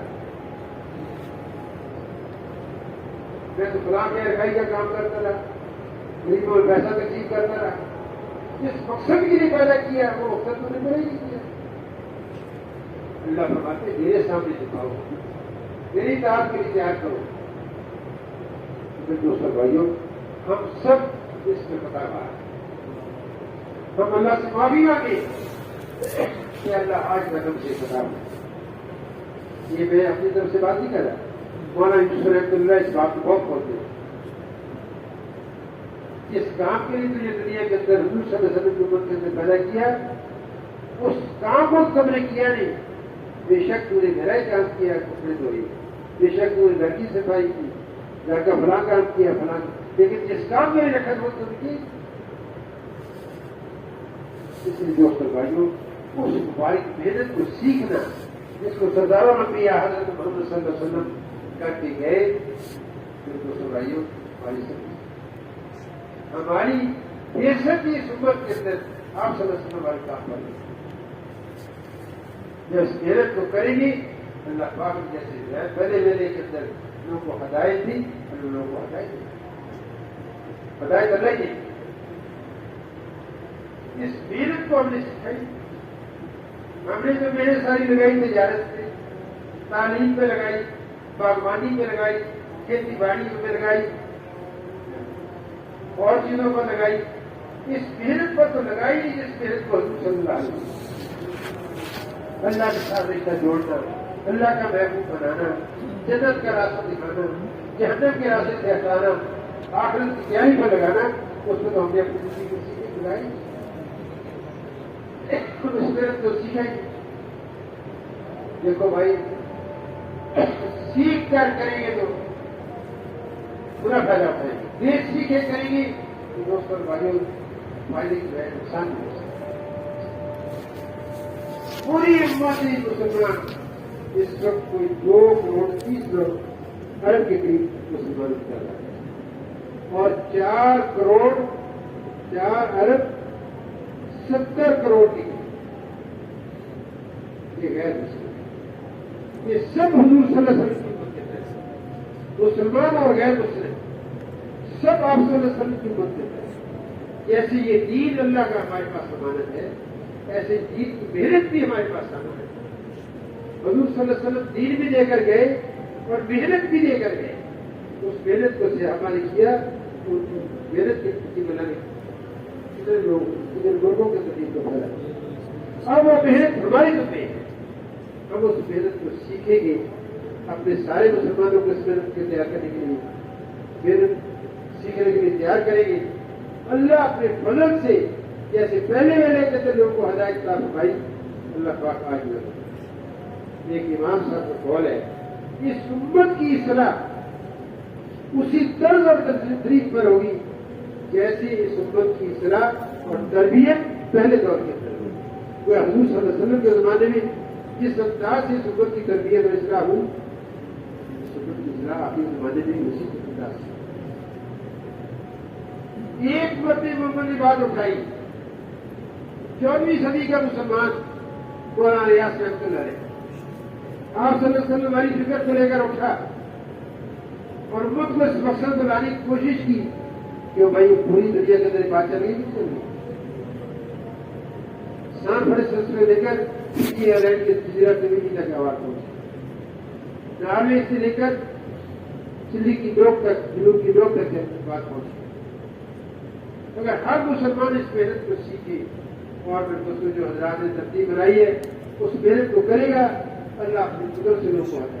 میں تو فلاں کے رکھائی کا کام کرتا رہا، غریبوں میں پیسہ تقسیم کرتا رہا. جس مقصد کے لیے پیدا کیا وہ مقصد تو نے میرا ہی کیا. اللہ فرماتے میرے سامنے دکھاؤ، میری اطاعت کے لیے تیار کرو. دوستوں بھائیوں ہم سب اس میں پتا ہوا ہے، ہم اللہ سے معافی مانگے کہ اللہ آج میں تم سے پتا ہوں. یہ میں اپنی طرف سے بات نہیں کر رہا، مولانا یوسف رحمۃ اللہ اس بات کو بہت کھولتے ہیں. جس کام کے لیے تجھے دنیا کے اندر حضور صلی اللہ علیہ وسلم کی امت کے اندر پیدا کیا اس کام کو تم نے کیا نہیں. بے شک تو نے میرا ہی کام کیا، کپڑے دھوئے، بے شک تو نے گھر کی صفائی کی، گھر کا فلاں کام کیا فلاں، لیکن جس کام میں رکھا وہ تم کی. اس لیے دوستوں بھائیوں اس مبارک محنت کو سیکھنا جس کو سردار الانبیاء حضرت محمد صلی اللہ علیہ وسلم کرتے گئے. دوستوں بھائیوں ہماری حیثیت کی اس امت کے اندر آپ صلی اللہ علیہ وسلم ہمارے کام پر جب اس محنت کو کریں گی اللہ پاک جیسے پہلے میلے کے اندر لوگوں کو ہدایت دی، لوگوں کو ہدایت اللہ ہی اس محنت کو ہم نے سکھائی. ہم نے جو محنت ساری لگائی تجارت پہ، تعلیم پہ لگائی، باغبانی پہ لگائی، کھیتی باڑی پہ لگائی اور چیزوں پر لگائی، اس محنت پر تو لگائی نہیں جس محنت کو حضور صلی اللہ علیہ وسلم اللہ کے ساتھ رشتہ جوڑنا، اللہ کا محبوب بنانا، جنت کا راستہ دکھانا، جہنم کے راستے سے ہٹانا، آخرت کی تیاری پر لگانا، اس میں تو ہم نے اپنی زندگی کو سیکھیں لگائی. اس محنت کو سیکھیں. دیکھو بھائی سیکھ کر کریں گے تو پورا فائدہ اٹھائیں گے، دیر سیکھے کریں گے تو دوستوں بھائیوں فائدے کی بجائے نقصان بھی ہو سکتا ہے. پوری امت مسلمان اس وقت کوئی 2 کروڑ 30 لاکھ ارب کے قریب مسلمان کر رہا ہے اور 4 کروڑ 4 ارب 70 کروڑ کی یہ غیر مسلم، یہ سب حضور صلی اللہ علیہ وسلم کی امت کے تحت، مسلمان اور غیر مسلم سب آپ صلی اللہ علیہ وسلم کی امت کے تحت. جیسے یہ دین اللہ کا ہمارے پاس امانت ہے، ایسے دین کی محنت بھی ہمارے پاس آنا ہے. حضور صلی اللہ علیہ وسلم دین بھی دے کر گئے اور محنت بھی دے کر گئے. اس محنت کو صحابہ نے کیا، ان کی محنت کے پرتی ملا نے ادھر لوگوں کے طریق کو پھیلا. اب وہ محنت ہماری ذمہ ہے، ہم اس محنت کو سیکھیں گے اپنے سارے مسلمانوں کو اس محنت کے تیار کرنے کے لیے. پھر سیکھنے کے لیے تیار کریں گے. اللہ اپنے فضل سے جیسے پہلے ویلے کے اندر لوگوں کو ہدایت عطا فرمائی, اللہ پاک آج بھی ایک امام صاحب کا قول ہے, اس امت کی اصلاح اسی طرز اور تدریج پر ہوگی جیسے اس امت کی اصلاح اور تربیت پہلے دور کے اندر ہوئی. وہ حضور صلی اللہ علیہ وسلم کے زمانے میں جس انداز سے اس امت کی تربیت اور اصلاح ہوئی, اس امت کی اصلاح آپ کے زمانے میں اسی انداز سے. ایک مرتبہ نے بات اٹھائی, 14ویں صدی کا مسلمان قرآن ریاض میں اختلاف ہے. آپ صلی اللہ علیہ وسلم ہماری فکر کو لے کر اٹھا اور مطلب مقصد کو لانے کی کوشش کی کہ بھائی پوری دنیا کے اندر بات چل رہی نہیں چل رہی. سان فرانسسکو لے کر فجی آئلینڈ کے جزیرہ نومی تک آواز پہنچی, ناروے سے لے کر چلی کی ڈوک تک, جنوب کی ڈوک تک بات پہنچی. اگر ہر مسلمان اس محنت کو سیکھے اور پھر جو حضرات نے ترتیب بنائی ہے اس محنت کو کرے گا, اللہ اپنی قدرت سے لوگ کو ہٹائے گا.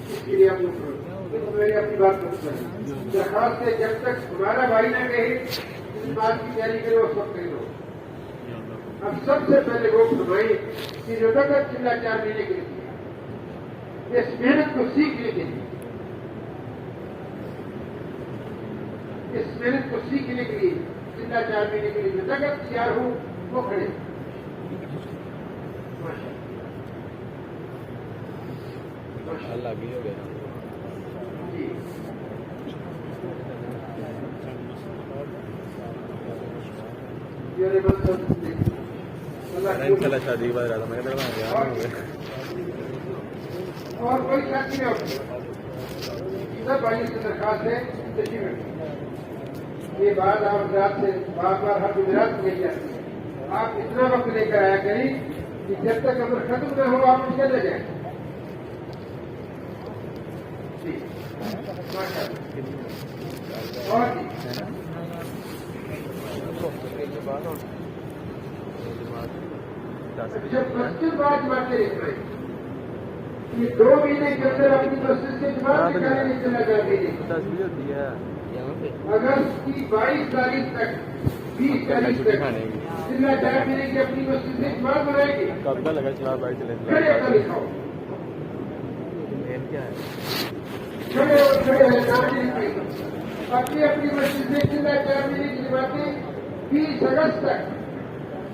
اس کے لیے آپ لوگ میں اپنی بات کروں درخواست ہے, جب تک ہمارا بھائی نہ کہے اس بات کی تیاری کرے اس وقت کہہ دو. اب سب سے پہلے وہ فرمائیں کہ جو تک چلا 4 مہینے کے لیے اس محنت کو سیکھنے کے لیے, اس محنت کو سیکھنے کے لیے چلا 4 مہینے کے لیے جو تک تیار ہو وہ کھڑے. اللہ بھی ہو گیا. جی شادی کے بعد رہا میں اور کوئی ساتھی نہیں ہوتی. سب بھائی سے درخواست ہے یہ بات آپ رات سے بار بار ہر گجرات میں جاتی ہے. آپ اتنا وقت لے کر آیا کریں کہ جب تک عمر ختم نہ ہو آپ نکل لے جائیں. اور جب مسجد بات مانتے رہتے ہیں یہ 2 مہینے کے اندر اپنی مسجد سے جماعت نکالنے چلا جاتے ہیں. اگست کی 22 تاریخ تک 20 تاریخ تک ضلع 4 مہینے کی اپنی مسجد سے جماعت بنائے گی. کب کا لگا چلا بھائی چلے کھڑے ہوتا لکھاؤ کیا ہے کھڑے اور کھڑے ہیں نام لکھیں اپنی اپنی مسجد سے ضلع 4 مہینے کی جماعتیں 20 اگست تک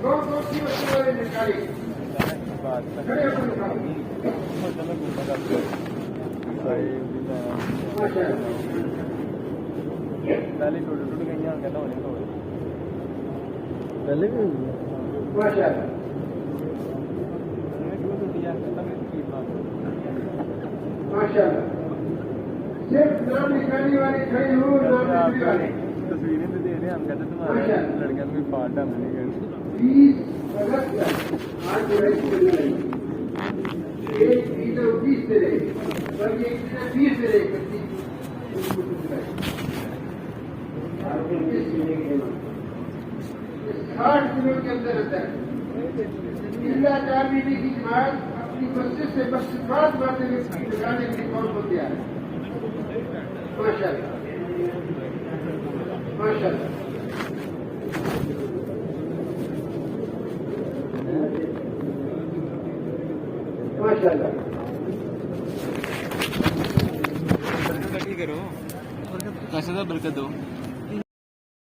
کون سی مسجد والے نکالیں گے. کھڑے ہوتا لکھاؤ. ماشاء اللہ پہلے چھوٹے چھوٹے گئی کہنا ہونے کو پہلے بھی ماشاء اللہ ماشاء اللہ. صرف نام لکھانے والے کھڑے ہو, نام لکھنے والے تصویریں بھی دے رہے ہیں. ہم کہتے تمہارے لڑکیاں میں پارٹ ہے ہم نہیں 20 اگست تک آج جو ہے ایک 20 سے رہے اور ایک 20 سے رہے 60 دنوں کے اندر ضلع 4 مہینے کی جماعت اپنی مسجد سے مسجد بات مارتے ہوئے لگانے کے لیے کون کو تیار ہے. ماشاء اللہ ماشاء اللہ. ماشاء اللہ کرو کیسے برکت دو